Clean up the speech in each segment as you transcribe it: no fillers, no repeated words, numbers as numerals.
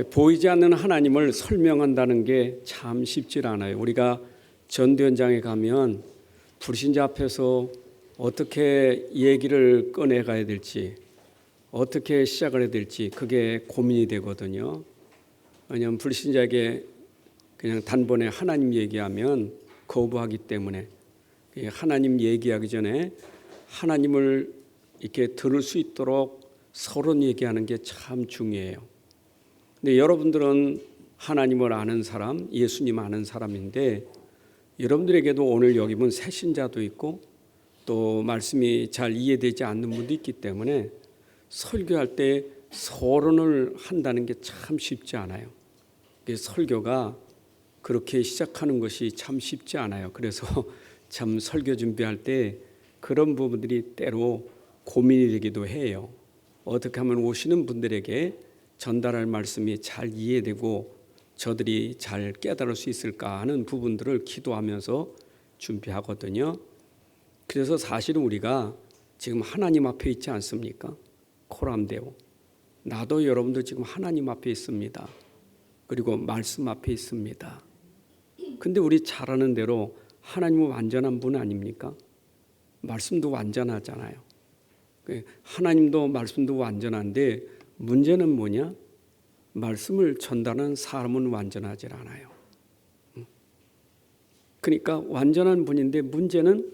보이지 않는 하나님을 설명한다는 게 참 쉽지 않아요. 우리가 전도 현장에 가면 불신자 앞에서 어떻게 얘기를 꺼내가야 될지, 어떻게 시작을 해야 될지 그게 고민이 되거든요. 왜냐하면 불신자에게 그냥 단번에 하나님 얘기하면 거부하기 때문에 하나님 얘기하기 전에 하나님을 이렇게 들을 수 있도록 서로 얘기하는 게 참 중요해요. 근데 여러분들은 하나님을 아는 사람, 예수님 아는 사람인데 여러분들에게도 오늘 여기 본 새신자도 있고 또 말씀이 잘 이해되지 않는 분도 있기 때문에 설교할 때 서론을 한다는 게 참 쉽지 않아요. 설교가 그렇게 시작하는 것이 참 쉽지 않아요. 그래서 참 설교 준비할 때 그런 부분들이 때로 고민이 되기도 해요. 어떻게 하면 오시는 분들에게 전달할 말씀이 잘 이해되고 저들이 잘 깨달을 수 있을까 하는 부분들을 기도하면서 준비하거든요. 그래서 사실은 우리가 지금 하나님 앞에 있지 않습니까? 코람데오. 나도 여러분도 지금 하나님 앞에 있습니다. 그리고 말씀 앞에 있습니다. 근데 우리 잘 아는 대로 하나님은 완전한 분 아닙니까? 말씀도 완전하잖아요. 하나님도 말씀도 완전한데 문제는 뭐냐? 말씀을 전달하는 사람은 완전하지 않아요. 그러니까 완전한 분인데 문제는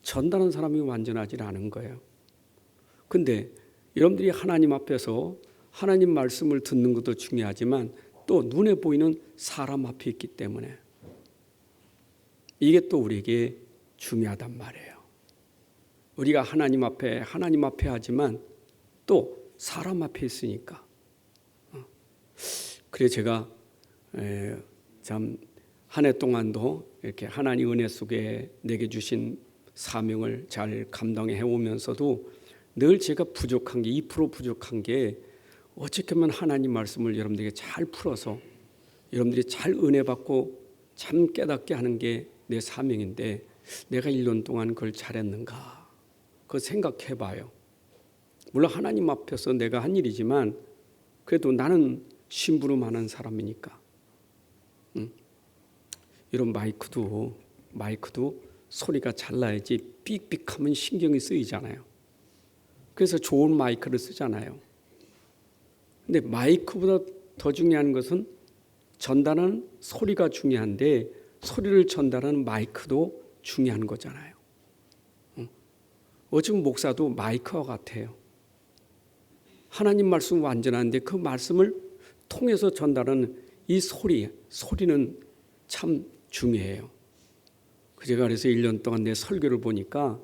전달하는 사람이 완전하지 않은 거예요. 근데 여러분들이 하나님 앞에서 하나님 말씀을 듣는 것도 중요하지만 또 눈에 보이는 사람 앞에 있기 때문에 이게 또 우리에게 중요하단 말이에요. 우리가 하나님 앞에 하지만 또 사람 앞에 있으니까. 그래서 제가 참 한 해 동안도 이렇게 하나님 은혜 속에 내게 주신 사명을 잘 감당해 오면서도 늘 제가 부족한 게 2% 부족한 게 어떻게 하면 하나님 말씀을 여러분들에게 잘 풀어서 여러분들이 잘 은혜 받고 참 깨닫게 하는 게 내 사명인데 내가 1년 동안 그걸 잘했는가? 그거 생각해 봐요. 물론 하나님 앞에서 내가 한 일이지만 그래도 나는 심부름하는 사람이니까. 이런 마이크도 소리가 잘 나야지 삑삑하면 신경이 쓰이잖아요. 그래서 좋은 마이크를 쓰잖아요. 근데 마이크보다 더 중요한 것은 전달하는 소리가 중요한데 소리를 전달하는 마이크도 중요한 거잖아요. 어쩌면 목사도 마이크와 같아요. 하나님 말씀 완전한데 그 말씀을 통해서 전달하는 이 소리는 참 중요해요. 제가 그래서 1년 동안 내 설교를 보니까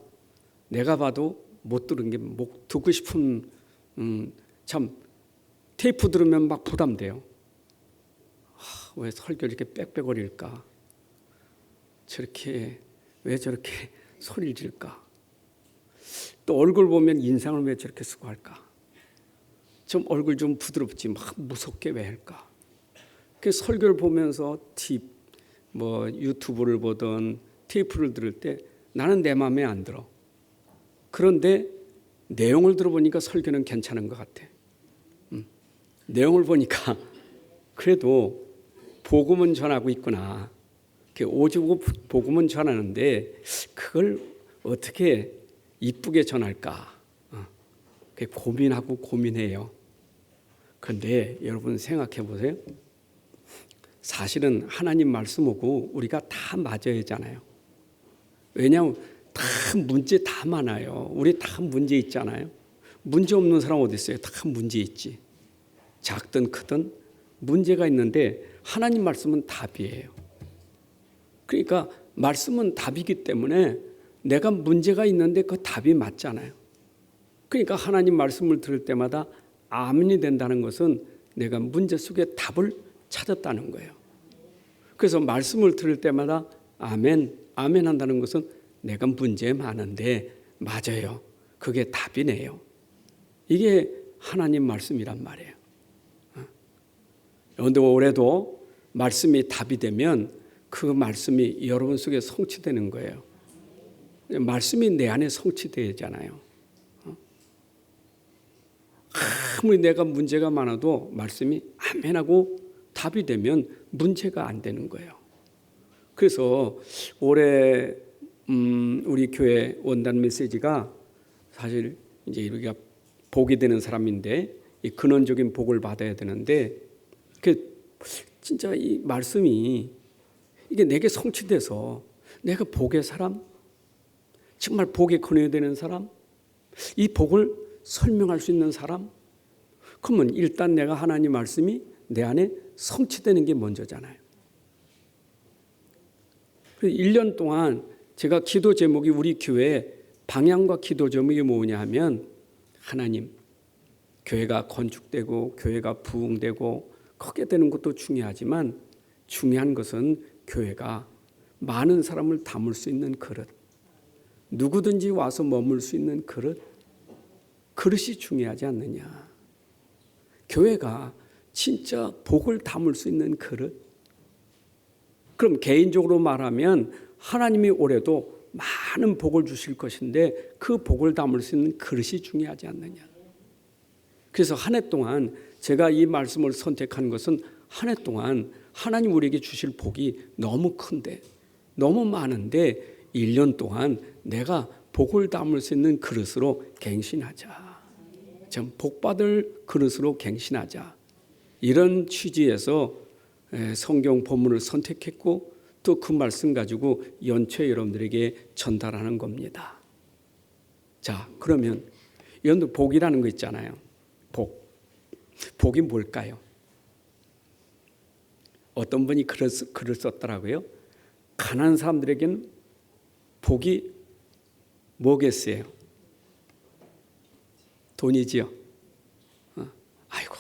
내가 봐도 못 들은 게 듣고 싶은 참 테이프 들으면 막 부담돼요. 왜 설교를 이렇게 빽빽거릴까? 왜 저렇게 소리를 질까? 또 얼굴 보면 인상을 왜 저렇게 쓰고 할까? 좀 얼굴 좀 부드럽지 막 무섭게 왜 할까? 그 설교를 보면서 유튜브를 보든 테이프를 들을 때 나는 내 마음에 안 들어. 그런데 내용을 들어보니까 설교는 괜찮은 것 같아. 내용을 보니까 그래도 복음은 전하고 있구나. 오직 복음은 전하는데 그걸 어떻게 이쁘게 전할까? 고민하고 고민해요. 그런데 여러분 생각해 보세요. 사실은 하나님 말씀하고 우리가 다 맞아야 하잖아요. 왜냐하면 문제 다 많아요. 우리 다 문제 있잖아요. 문제 없는 사람 어디 있어요? 다 문제 있지. 작든 크든 문제가 있는데 하나님 말씀은 답이에요. 그러니까 말씀은 답이기 때문에 내가 문제가 있는데 그 답이 맞잖아요. 그러니까 하나님 말씀을 들을 때마다 아멘이 된다는 것은 내가 문제 속에 답을 찾았다는 거예요. 그래서 말씀을 들을 때마다 아멘 한다는 것은 내가 문제 많은데 맞아요. 그게 답이네요. 이게 하나님 말씀이란 말이에요. 그런데 올해도 말씀이 답이 되면 그 말씀이 여러분 속에 성취되는 거예요. 말씀이 내 안에 성취되잖아요. 아무리 내가 문제가 많아도 말씀이 아멘하고 답이 되면 문제가 안 되는 거예요. 그래서 올해 우리 교회 원단 메시지가 사실 이제 우리가 복이 되는 사람인데 이 근원적인 복을 받아야 되는데 그 진짜 이 말씀이 이게 내게 성취돼서 내가 복의 사람, 정말 복에 거느야 되는 사람, 이 복을 설명할 수 있는 사람, 그러면 일단 내가 하나님 말씀이 내 안에 성취되는 게 먼저잖아요. 1년 동안 제가 기도 제목이 우리 교회 방향과 기도 제목이 뭐냐 하면 하나님, 교회가 건축되고 교회가 부흥되고 크게 되는 것도 중요하지만 중요한 것은 교회가 많은 사람을 담을 수 있는 그릇, 누구든지 와서 머물 수 있는 그릇이 중요하지 않느냐. 교회가 진짜 복을 담을 수 있는 그릇. 그럼 개인적으로 말하면 하나님이 올해도 많은 복을 주실 것인데 그 복을 담을 수 있는 그릇이 중요하지 않느냐. 그래서 한 해 동안 제가 이 말씀을 선택한 것은 한 해 동안 하나님 우리에게 주실 복이 너무 큰데 너무 많은데 1년 동안 내가 복을 담을 수 있는 그릇으로 갱신하자. 참 복받을 그릇으로 갱신하자. 이런 취지에서 성경 본문을 선택했고 또 그 말씀 가지고 연초에 여러분들에게 전달하는 겁니다. 자, 그러면 여러분들 복이라는 거 있잖아요. 복이 뭘까요? 어떤 분이 글을 썼더라고요. 가난한 사람들에게는 복이 뭐겠어요? 돈이지요. 아이고,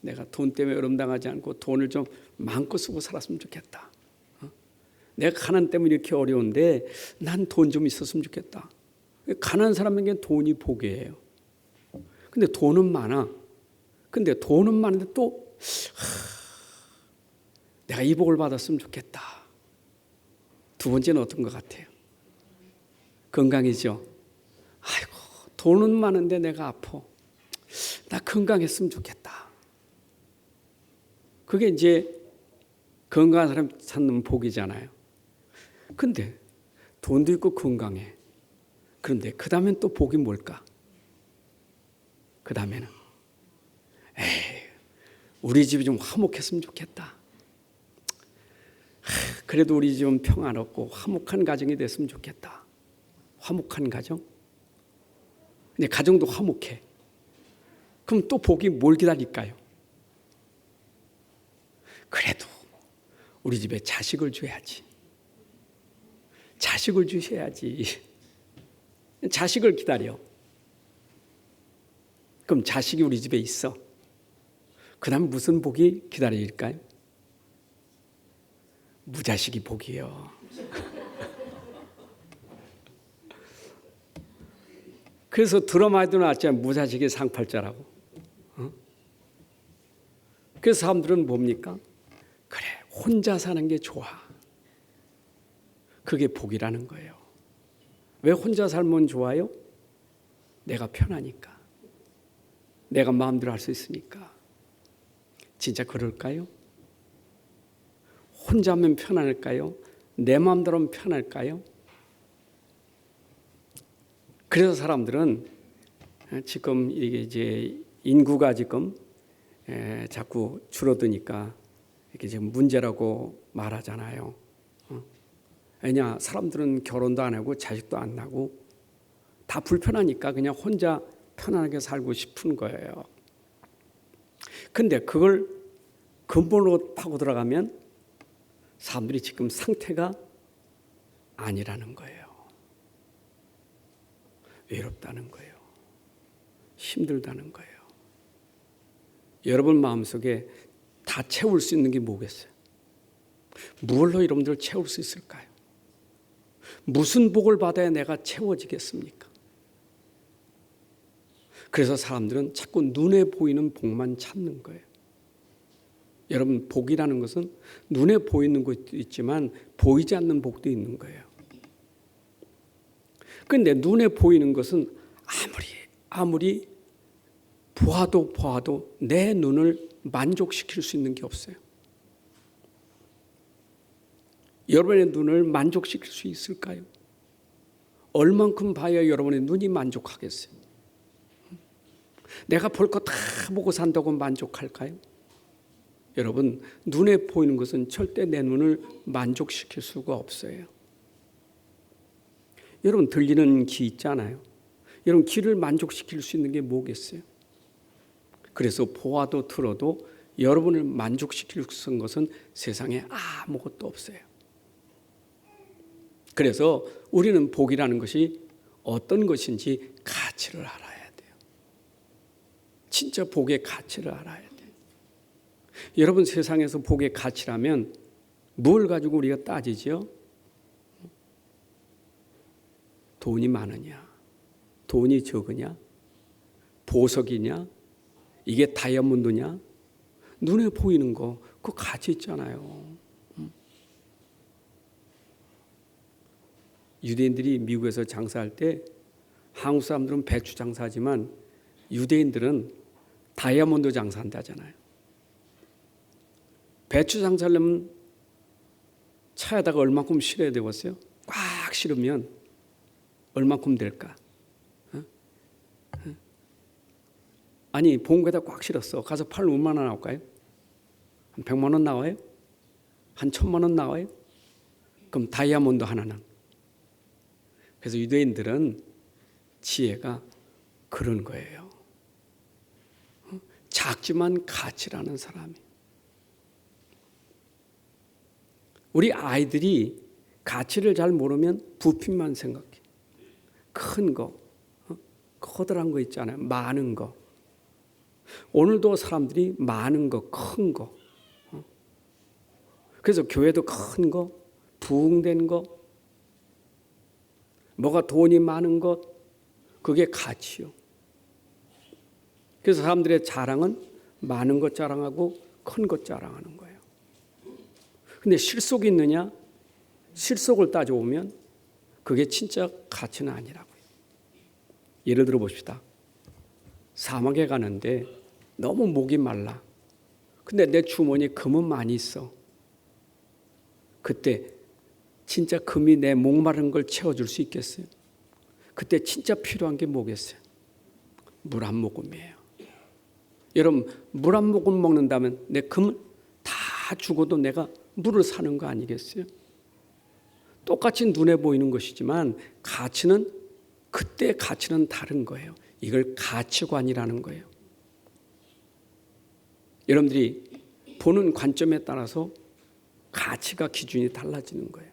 내가 돈 때문에 어려움당하지 않고 돈을 좀 마음껏 쓰고 살았으면 좋겠다. 내가 가난 때문에 이렇게 어려운데 난 돈 좀 있었으면 좋겠다. 가난한 사람에게는 돈이 복이에요. 근데 돈은 많아. 근데 돈은 많은데 또 내가 이 복을 받았으면 좋겠다. 두 번째는 어떤 것 같아요? 건강이죠. 아이고, 돈은 많은데 내가 아파. 나 건강했으면 좋겠다. 그게 이제 건강한 사람 찾는 복이잖아요. 근데 돈도 있고 건강해. 그런데 그 다음엔 또 복이 뭘까? 그 다음에는 우리 집이 좀 화목했으면 좋겠다. 그래도 우리 집은 평안없고 화목한 가정이 됐으면 좋겠다. 화목한 가정? 근데 가정도 화목해. 그럼 또 복이 뭘 기다릴까요? 그래도 우리 집에 자식을 줘야지. 자식을 주셔야지. 자식을 기다려. 그럼 자식이 우리 집에 있어. 그 다음 무슨 복이 기다릴까요? 무자식이 복이요. 그래서 드라마에도 나왔잖아요. 무자식이 상팔자라고. 그래서 사람들은 뭡니까? 그래, 혼자 사는 게 좋아. 그게 복이라는 거예요. 왜 혼자 살면 좋아요? 내가 편하니까. 내가 마음대로 할 수 있으니까. 진짜 그럴까요? 혼자 하면 편할까요? 내 마음대로 하면 편할까요? 그래서 사람들은 지금 이게 이제 인구가 지금 자꾸 줄어드니까 이게 지금 문제라고 말하잖아요. 왜냐, 사람들은 결혼도 안 하고 자식도 안 나고 다 불편하니까 그냥 혼자 편안하게 살고 싶은 거예요. 근데 그걸 근본으로 파고 들어가면 사람들이 지금 상태가 아니라는 거예요. 외롭다는 거예요. 힘들다는 거예요. 여러분 마음속에 다 채울 수 있는 게 뭐겠어요? 무엇로 여러분들 채울 수 있을까요? 무슨 복을 받아야 내가 채워지겠습니까? 그래서 사람들은 자꾸 눈에 보이는 복만 찾는 거예요. 여러분, 복이라는 것은 눈에 보이는 것도 있지만 보이지 않는 복도 있는 거예요. 그런데 눈에 보이는 것은 아무리 보아도 내 눈을 만족시킬 수 있는 게 없어요. 여러분의 눈을 만족시킬 수 있을까요? 얼만큼 봐야 여러분의 눈이 만족하겠어요? 내가 볼 거 다 보고 산다고 만족할까요? 여러분, 눈에 보이는 것은 절대 내 눈을 만족시킬 수가 없어요. 여러분, 들리는 귀 있잖아요. 여러분, 귀를 만족시킬 수 있는 게 뭐겠어요? 그래서 보아도 들어도 여러분을 만족시킬 수 있는 것은 세상에 아무것도 없어요. 그래서 우리는 복이라는 것이 어떤 것인지 가치를 알아야 돼요. 진짜 복의 가치를 알아야 돼요. 여러분, 세상에서 복의 가치라면 뭘 가지고 우리가 따지죠? 돈이 많으냐, 돈이 적으냐, 보석이냐, 이게 다이아몬드냐, 눈에 보이는 거, 그거 가치 있잖아요. 유대인들이 미국에서 장사할 때 한국 사람들은 배추 장사하지만 유대인들은 다이아몬드 장사한다잖아요. 배추 장사하려면 차에다가 얼마큼 실어야 되겠어요? 꽉 실으면 얼마큼 될까? 아니, 봉구에다 꽉 실었어. 가서 팔면 얼마나 나올까요? 한 100만 원 나와요? 한 1000만 원 나와요? 그럼 다이아몬드 하나는. 그래서 유대인들은 지혜가 그런 거예요. 작지만 가치라는 사람이. 우리 아이들이 가치를 잘 모르면 부품만 생각해. 큰 거, 커다란 거 있잖아요. 많은 거. 오늘도 사람들이 많은 거, 큰 거. 그래서 교회도 큰 거, 부흥된 거, 뭐가 돈이 많은 것, 그게 가치요. 그래서 사람들의 자랑은 많은 것 자랑하고 큰 것 자랑하는 거예요. 근데 실속이 있느냐? 실속을 따져보면 그게 진짜 가치는 아니라고요. 예를 들어 봅시다. 사막에 가는데 너무 목이 말라. 근데 내 주머니에 금은 많이 있어. 그때 진짜 금이 내 목마른 걸 채워줄 수 있겠어요? 그때 진짜 필요한 게 뭐겠어요? 물 한 모금이에요. 여러분, 물 한 모금 먹는다면 내 금은 다 죽어도 내가 물을 사는 거 아니겠어요? 똑같이 눈에 보이는 것이지만 가치는, 그때 가치는 다른 거예요. 이걸 가치관이라는 거예요. 여러분들이 보는 관점에 따라서 가치가 기준이 달라지는 거예요.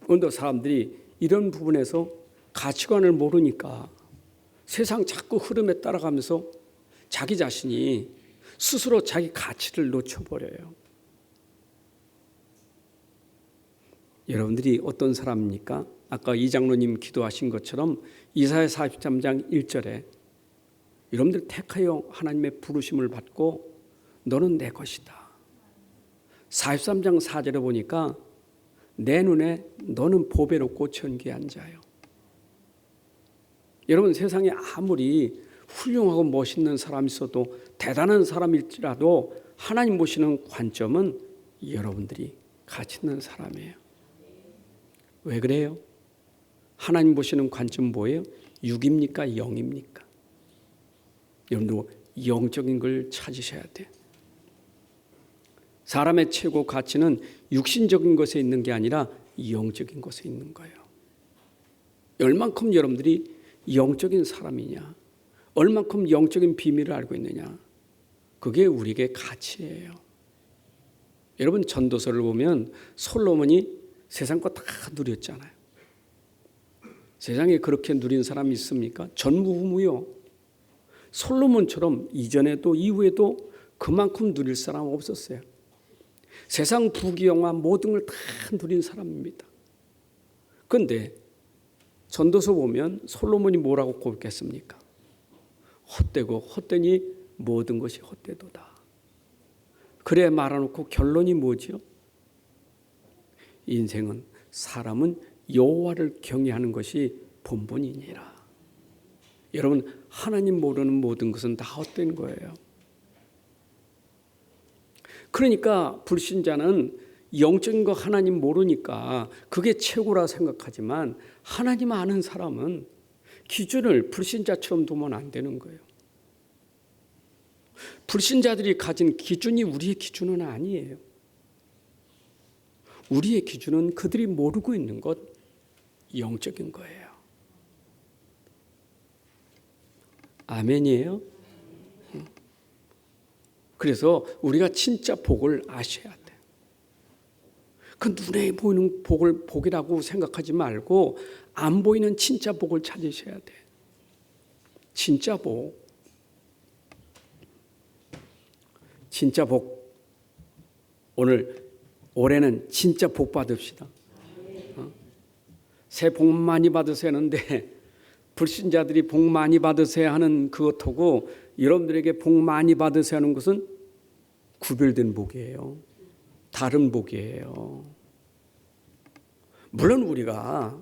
오늘도 사람들이 이런 부분에서 가치관을 모르니까 세상 자꾸 흐름에 따라가면서 자기 자신이 스스로 자기 가치를 놓쳐버려요. 여러분들이 어떤 사람입니까? 아까 이장로님 기도하신 것처럼 이사야 43장 1절에 여러분들 택하여 하나님의 부르심을 받고 너는 내 것이다. 43장 4절에 보니까 내 눈에 너는 보배롭고 존귀한 자요. 여러분, 세상에 아무리 훌륭하고 멋있는 사람이 있어도, 대단한 사람일지라도 하나님 보시는 관점은 여러분들이 가치 있는 사람이에요. 왜 그래요? 하나님 보시는 관점 뭐예요? 육입니까? 영입니까? 여러분도 영적인 걸 찾으셔야 돼요. 사람의 최고 가치는 육신적인 것에 있는 게 아니라 영적인 것에 있는 거예요. 얼만큼 여러분들이 영적인 사람이냐, 얼만큼 영적인 비밀을 알고 있느냐, 그게 우리에게 가치예요. 여러분, 전도서를 보면 솔로몬이 세상 거 다 누렸잖아요. 세상에 그렇게 누린 사람이 있습니까? 전무후무요. 솔로몬처럼 이전에도 이후에도 그만큼 누릴 사람 없었어요. 세상 부귀영화 모든 걸 다 누린 사람입니다. 그런데 전도서 보면 솔로몬이 뭐라고 고백했습니까? 헛되고 헛되니 모든 것이 헛되도다. 그래 말아놓고 결론이 뭐지요? 인생은, 사람은 여호와를 경외하는 것이 본분이니라. 여러분, 하나님 모르는 모든 것은 다 헛된 거예요. 그러니까 불신자는 영적인 거 하나님 모르니까 그게 최고라 생각하지만, 하나님 아는 사람은 기준을 불신자처럼 두면 안 되는 거예요. 불신자들이 가진 기준이 우리의 기준은 아니에요. 우리의 기준은 그들이 모르고 있는 것, 영적인 거예요. 아멘이에요? 그래서 우리가 진짜 복을 아셔야 돼. 그 눈에 보이는 복을 복이라고 생각하지 말고 안 보이는 진짜 복을 찾으셔야 돼. 진짜 복. 진짜 복. 올해는 진짜 복 받읍시다. 새해 복 많이 받으세요 하는데, 불신자들이 복 많이 받으세요 하는 그것하고 여러분들에게 복 많이 받으세요 하는 것은 구별된 복이에요. 다른 복이에요. 물론 우리가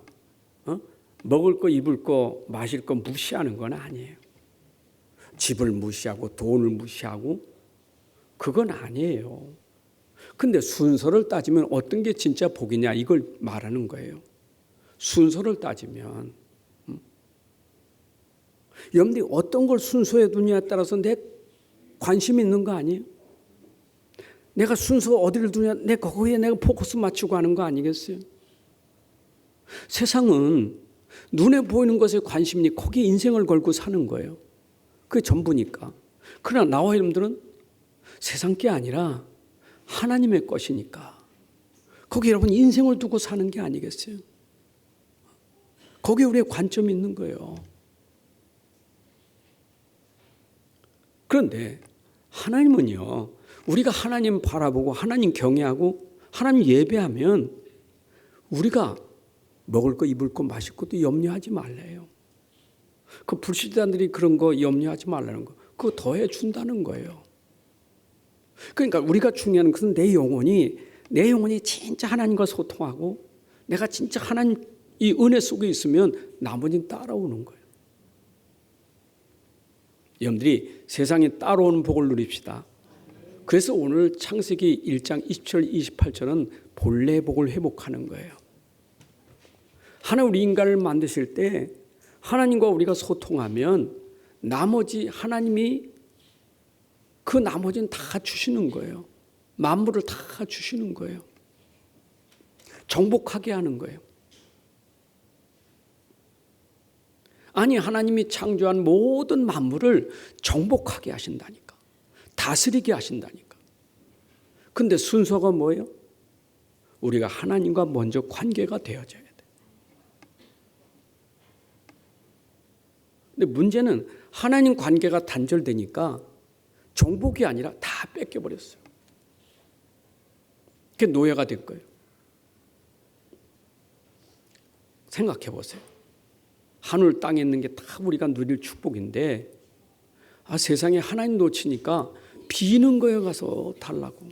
먹을 거, 입을 거, 마실 거 무시하는 건 아니에요. 집을 무시하고 돈을 무시하고 그건 아니에요. 근데 순서를 따지면 어떤 게 진짜 복이냐, 이걸 말하는 거예요. 순서를 따지면 여러분들이 어떤 걸 순서에 두냐에 따라서 내 관심이 있는 거 아니에요? 내가 순서 어디를 두냐, 내 거기에 내가 포커스 맞추고 하는 거 아니겠어요? 세상은 눈에 보이는 것에 관심이, 거기에 인생을 걸고 사는 거예요. 그게 전부니까. 그러나 나와 여러분들은 세상 게 아니라 하나님의 것이니까 거기 여러분 인생을 두고 사는 게 아니겠어요? 거기에 우리의 관점이 있는 거예요. 그런데 하나님은요, 우리가 하나님 바라보고 하나님 경외하고 하나님 예배하면 우리가 먹을 거, 입을 거, 마실 것도 염려하지 말래요. 그 불신자들이 그런 거 염려하지 말라는 거, 그거 더해 준다는 거예요. 그러니까 우리가 중요한 것은 내 영혼이 진짜 하나님과 소통하고 내가 진짜 하나님 이 은혜 속에 있으면 나머지는 따라오는 거예요. 여러분들이 세상에 따라오는 복을 누립시다. 그래서 오늘 창세기 1장 20절 28절은 본래 복을 회복하는 거예요. 하나님 우리 인간을 만드실 때 하나님과 우리가 소통하면 나머지 하나님이 그 나머지는 다 주시는 거예요. 만물을 다 주시는 거예요. 정복하게 하는 거예요. 아니, 하나님이 창조한 모든 만물을 정복하게 하신다니까. 다스리게 하신다니까. 근데 순서가 뭐예요? 우리가 하나님과 먼저 관계가 되어져야 돼. 근데 문제는 하나님 관계가 단절되니까 정복이 아니라 다 뺏겨버렸어요. 그게 노예가 된 거예요. 생각해 보세요. 하늘 땅에 있는 게 다 우리가 누릴 축복인데, 세상에 하나님 놓치니까 비는 거에 가서 달라고.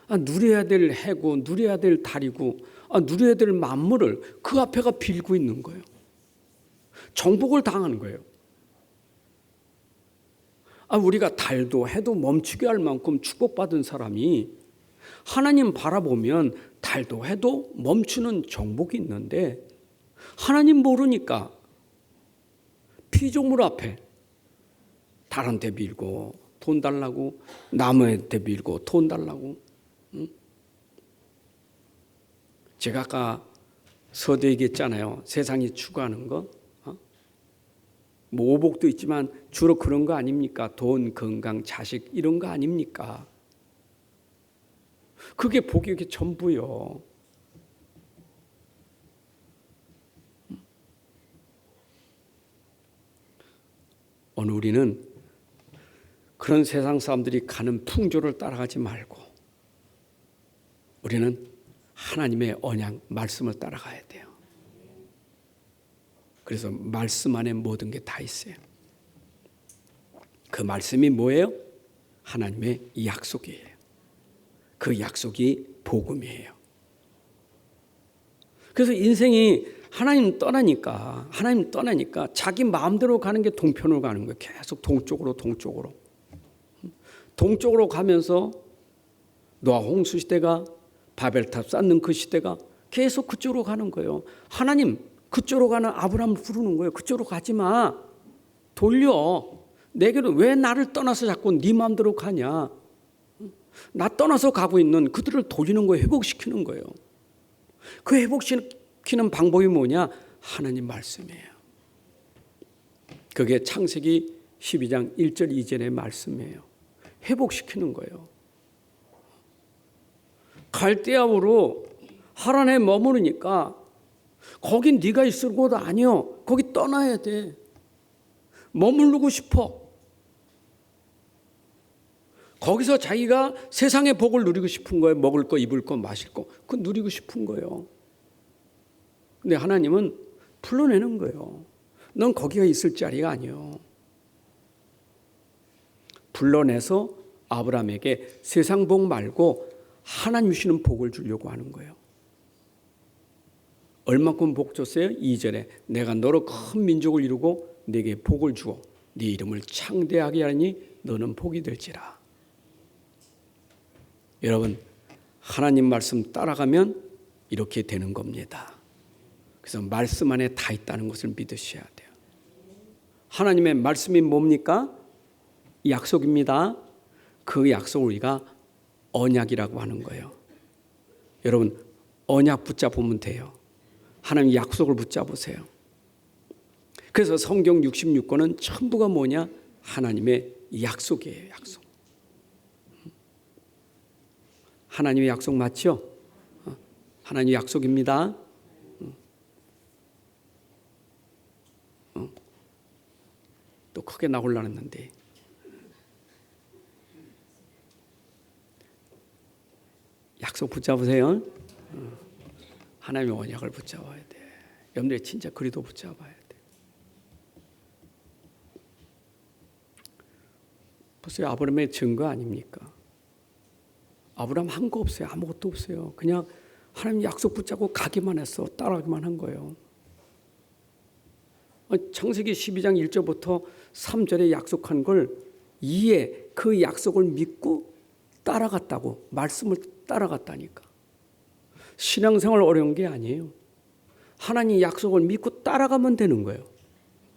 누려야 될 해고, 누려야 될 달이고, 누려야 될 만물을 그 앞에가 빌고 있는 거예요. 정복을 당하는 거예요. 우리가 달도 해도 멈추게 할 만큼 축복받은 사람이 하나님 바라보면 달도 해도 멈추는 정복이 있는데, 하나님 모르니까 피조물 앞에 달한테 빌고 돈 달라고, 나무한테 빌고 돈 달라고. 제가 아까 서두 얘기했잖아요. 세상이 추구하는 거. 뭐 오복도 있지만 주로 그런 거 아닙니까? 돈, 건강, 자식 이런 거 아닙니까? 그게 복이 전부요. 오늘 우리는 그런 세상 사람들이 가는 풍조를 따라가지 말고 우리는 하나님의 언약, 말씀을 따라가야 돼요. 그래서 말씀 안에 모든 게 다 있어요. 그 말씀이 뭐예요? 하나님의 약속이에요. 그 약속이 복음이에요. 그래서 인생이 하나님 떠나니까 자기 마음대로 가는 게 동편으로 가는 거예요. 계속 동쪽으로 가면서 노아 홍수 시대가 바벨탑 쌓는 그 시대가 계속 그쪽으로 가는 거예요. 하나님 그쪽으로 가는 아브라함을 부르는 거예요. 그쪽으로 가지 마. 돌려. 내게로 왜 나를 떠나서 자꾸 네 마음대로 가냐. 나 떠나서 가고 있는 그들을 돌리는 거예요. 회복시키는 거예요. 그 회복시키는 방법이 뭐냐? 하나님 말씀이에요. 그게 창세기 12장 1절 2절의 말씀이에요. 회복시키는 거예요. 갈대아우로 하란에 머무르니까 거긴 네가 있을 곳 아니요. 거기 떠나야 돼. 머무르고 싶어. 거기서 자기가 세상의 복을 누리고 싶은 거예요. 먹을 거, 입을 거, 마실 거. 그거 누리고 싶은 거예요. 근데 하나님은 불러내는 거예요. 넌 거기가 있을 자리가 아니요. 불러내서 아브라함에게 세상 복 말고 하나님 주시는 복을 주려고 하는 거예요. 얼마큼 복 줬어요? 2절에 내가 너로 큰 민족을 이루고 네게 복을 주어 네 이름을 창대하게 하니 너는 복이 될지라. 여러분 하나님 말씀 따라가면 이렇게 되는 겁니다. 그래서 말씀 안에 다 있다는 것을 믿으셔야 돼요. 하나님의 말씀이 뭡니까? 약속입니다. 그 약속을 우리가 언약이라고 하는 거예요. 여러분 언약 붙잡으면 돼요. 하나님 약속을 붙잡으세요. 그래서 성경 66권은 전부가 뭐냐? 하나님의 약속이에요. 약속. 하나님의 약속 맞죠? 하나님의 약속입니다. 또 크게 나오려고 했는데 약속 붙잡으세요. 하나님의 언약을 붙잡아야 돼. 여러분들이 진짜 그리도 붙잡아야 돼. 보세요. 아브라함의 증거 아닙니까? 아브라함 한 거 없어요. 아무것도 없어요. 그냥 하나님 약속 붙잡고 가기만 했어. 따라가기만 한 거예요. 창세기 12장 1절부터 3절에 약속한 걸 이해, 그 약속을 믿고 따라갔다고. 말씀을 따라갔다니까. 신앙생활 어려운 게 아니에요. 하나님 약속을 믿고 따라가면 되는 거예요.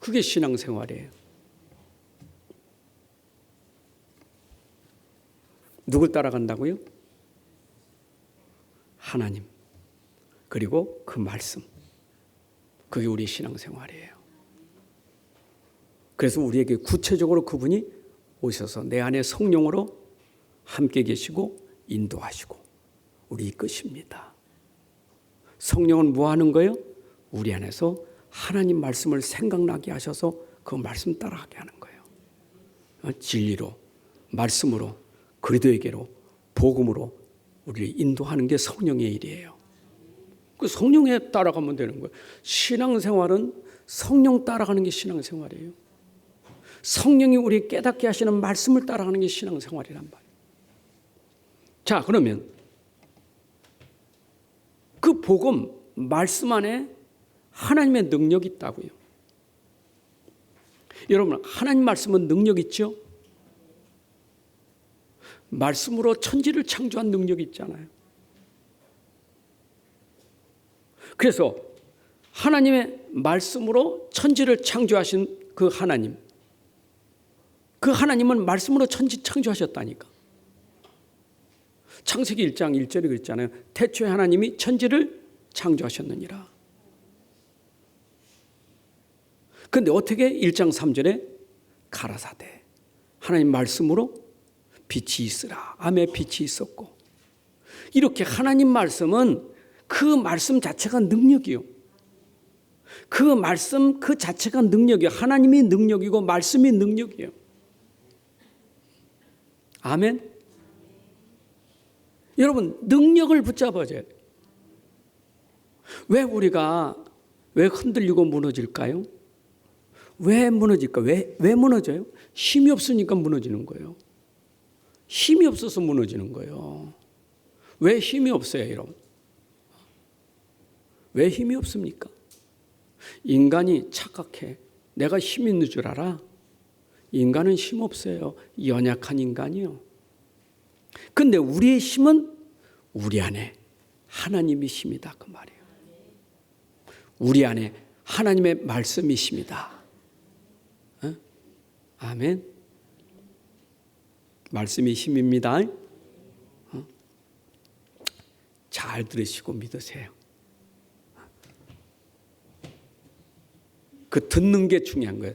그게 신앙생활이에요. 누굴 따라간다고요? 하나님. 그리고 그 말씀. 그게 우리 신앙생활이에요. 그래서 우리에게 구체적으로 그분이 오셔서 내 안에 성령으로 함께 계시고 인도하시고 우리 이끄십니다. 성령은 뭐 하는 거예요? 우리 안에서 하나님 말씀을 생각나게 하셔서 그 말씀 따라가게 하는 거예요. 진리로, 말씀으로, 그리스도에게로, 복음으로 우리를 인도하는 게 성령의 일이에요. 그 성령에 따라가면 되는 거예요. 신앙생활은 성령 따라가는 게 신앙생활이에요. 성령이 우리 깨닫게 하시는 말씀을 따라가는 게 신앙생활이란 말이에요. 자, 그러면 그 복음, 말씀 안에 하나님의 능력이 있다고요. 여러분, 하나님 말씀은 능력 있죠? 말씀으로 천지를 창조한 능력이 있잖아요. 그래서 하나님의 말씀으로 천지를 창조하신 그 하나님, 그 하나님은 말씀으로 천지 창조하셨다니까. 창세기 1장 1절에 그랬잖아요. 태초에 하나님이 천지를 창조하셨느니라. 그런데 어떻게 1장 3절에 가라사대 하나님 말씀으로 빛이 있으라. 암에 빛이 있었고. 이렇게 하나님 말씀은 그 말씀 자체가 능력이요. 그 말씀 그 자체가 능력이요. 하나님이 능력이고 말씀이 능력이요. 아멘. 여러분 능력을 붙잡아야 돼요. 왜 우리가 왜 흔들리고 무너질까요? 왜 무너질까? 왜 무너져요? 힘이 없으니까 무너지는 거예요. 힘이 없어서 무너지는 거예요. 왜 힘이 없어요, 여러분? 왜 힘이 없습니까? 인간이 착각해. 내가 힘 있는 줄 알아? 인간은 힘 없어요. 연약한 인간이요. 근데 우리의 힘은 우리 안에 하나님의 힘이다 그 말이에요. 우리 안에 하나님의 말씀이 힘이다. 어? 아멘. 말씀이 힘입니다. 어? 잘 들으시고 믿으세요. 그 듣는 게 중요한 거예요.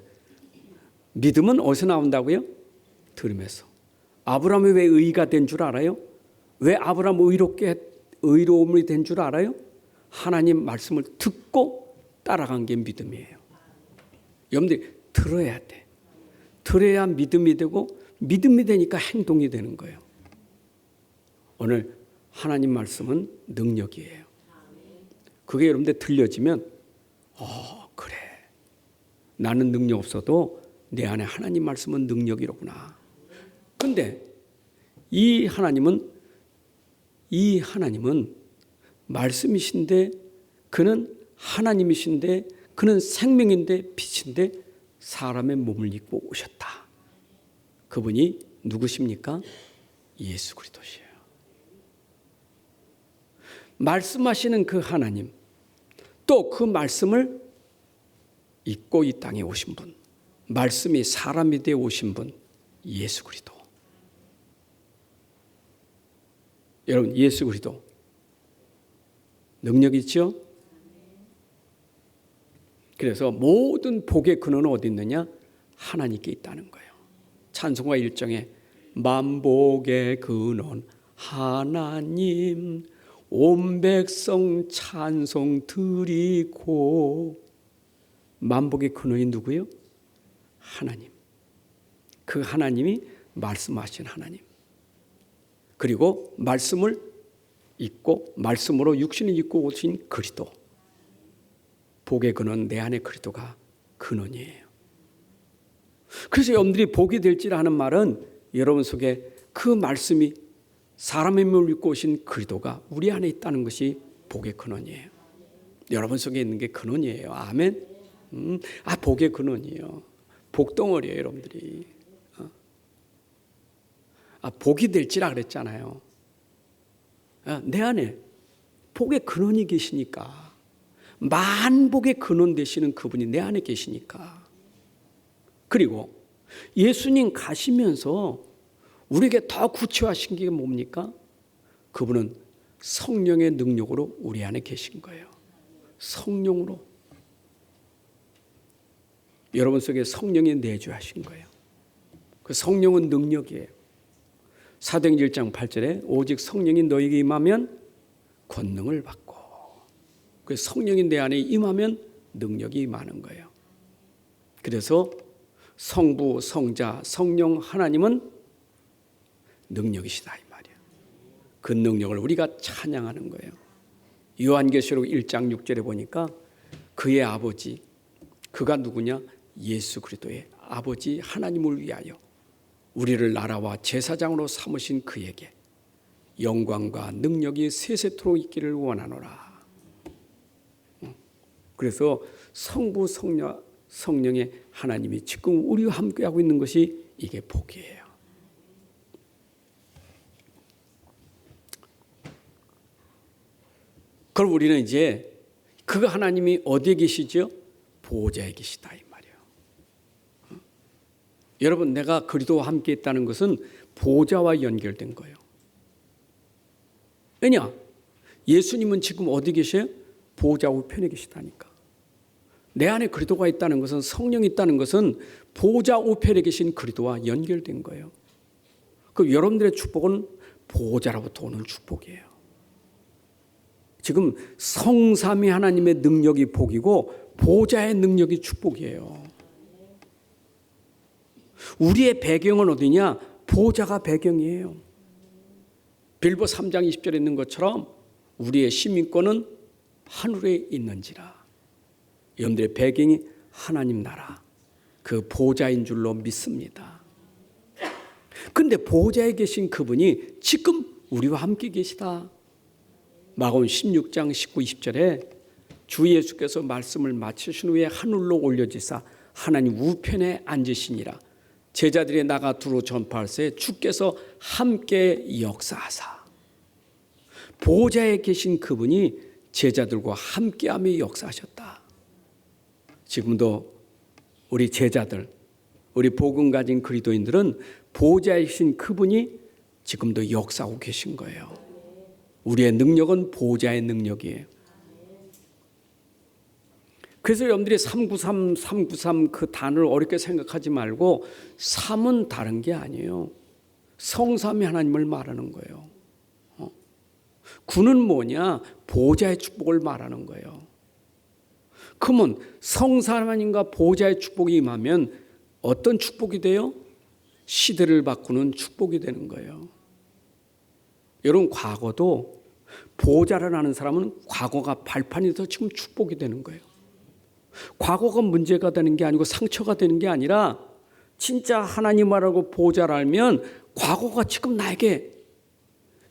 믿음은 어디서 나온다고요? 들으면서. 아브라함이 왜 의가 된 줄 알아요? 왜 아브라함 의로움이 된 줄 알아요? 하나님 말씀을 듣고 따라간 게 믿음이에요. 여러분들이 들어야 돼. 들어야 믿음이 되고 믿음이 되니까 행동이 되는 거예요. 오늘 하나님 말씀은 능력이에요. 그게 여러분들 들려지면 그래. 나는 능력 없어도 내 안에 하나님 말씀은 능력이로구나. 그런데 이 하나님은 말씀이신데 그는 하나님이신데 그는 생명인데 빛인데 사람의 몸을 입고 오셨다. 그분이 누구십니까? 예수 그리스도시에요. 말씀하시는 그 하나님, 또 그 말씀을 입고 이 땅에 오신 분, 말씀이 사람이 되어 오신 분, 예수 그리스도. 여러분, 예수 그리스도 능력 있죠? 그래서 모든 복의 근원은 어디 있느냐? 하나님께 있다는 거예요. 찬송가 1장에 만복의 근원 하나님 온 백성 찬송 드리고. 만복의 근원이 누구요? 하나님. 그 하나님이 말씀하신 하나님. 그리고 말씀을 입고 말씀으로 육신을 입고 오신 그리스도. 복의 근원, 내 안의 그리스도가 근원이에요. 그래서 여러분들이 복이 될지라 하는 말은 여러분 속에 그 말씀이 사람의 몸을 입고 오신 그리스도가 우리 안에 있다는 것이 복의 근원이에요. 여러분 속에 있는 게 근원이에요. 아멘. 복의 근원이에요. 복덩어리예요, 여러분들이. 복이 될지라 그랬잖아요. 내 안에 복의 근원이 계시니까, 만복의 근원 되시는 그분이 내 안에 계시니까. 그리고 예수님 가시면서 우리에게 더 구체화하신 게 뭡니까? 그분은 성령의 능력으로 우리 안에 계신 거예요. 성령으로. 여러분 속에 성령이 내주하신 거예요. 그 성령은 능력이에요. 사도행전 1장 8절에 오직 성령이 너에게 임하면 권능을 받고, 그 성령이 내 안에 임하면 능력이 임하는 거예요. 그래서 성부, 성자, 성령 하나님은 능력이시다 이 말이에요. 그 능력을 우리가 찬양하는 거예요. 요한계시록 1장 6절에 보니까 그의 아버지, 그가 누구냐? 예수 그리스도의 아버지 하나님을 위하여 우리를 나라와 제사장으로 삼으신 그에게 영광과 능력이 세세토록 있기를 원하노라. 그래서 성부, 성령의 하나님이 지금 우리와 함께하고 있는 것이 이게 복이에요. 그럼 우리는 이제 그 하나님이 어디에 계시죠? 보호자에 계시다 이 말이에요. 여러분, 내가 그리스도와 함께 있다는 것은 보호자와 연결된 거예요. 왜냐? 예수님은 지금 어디 계셔요? 보호자 우편에 계시다니까. 내 안에 그리스도가 있다는 것은, 성령이 있다는 것은 보호자 우편에 계신 그리스도와 연결된 거예요. 그 여러분들의 축복은 보호자로부터 오는 축복이에요. 지금 성삼위 하나님의 능력이 복이고 보호자의 능력이 축복이에요. 우리의 배경은 어디냐? 보호자가 배경이에요. 빌보 3장 20절에 있는 것처럼 우리의 시민권은 하늘에 있는지라. 여러분들의 배경이 하나님 나라, 그 보호자인 줄로 믿습니다. 그런데 보호자에 계신 그분이 지금 우리와 함께 계시다. 마가복음 16장 19, 20절에 주 예수께서 말씀을 마치신 후에 하늘로 올려지사 하나님 우편에 앉으시니라. 제자들이 나가 두루 전파할세 주께서 함께 역사하사. 보좌에 계신 그분이 제자들과 함께하며 역사하셨다. 지금도 우리 제자들, 우리 복음 가진 그리스도인들은 보좌에 계신 그분이 지금도 역사하고 계신 거예요. 우리의 능력은 보좌의 능력이에요. 그래서 여러분들이 393 그 단어를 어렵게 생각하지 말고 3은 다른 게 아니에요. 성삼위 하나님을 말하는 거예요. 9는 뭐냐? 보좌의 축복을 말하는 거예요. 그러면 성삼위 하나님과 보좌의 축복이 임하면 어떤 축복이 돼요? 시대를 바꾸는 축복이 되는 거예요. 여러분, 과거도 보좌를 아는 사람은 과거가 발판이 돼서 지금 축복이 되는 거예요. 과거가 문제가 되는 게 아니고 상처가 되는 게 아니라 진짜 하나님 알고 보좌를 알면 과거가 지금 나에게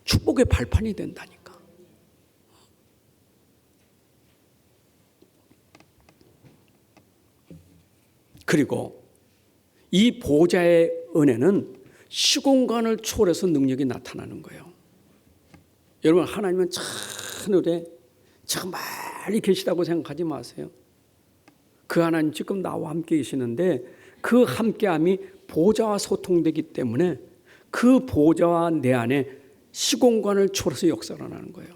축복의 발판이 된다니까. 그리고 이 보좌의 은혜는 시공간을 초월해서 능력이 나타나는 거예요. 여러분, 하나님은 하늘에 정말 계시다고 생각하지 마세요. 그 하나님 지금 나와 함께 계시는데 그 함께함이 보좌와 소통되기 때문에 그 보좌와 내 안에 시공간을 초월해서 역사를 하는 거예요.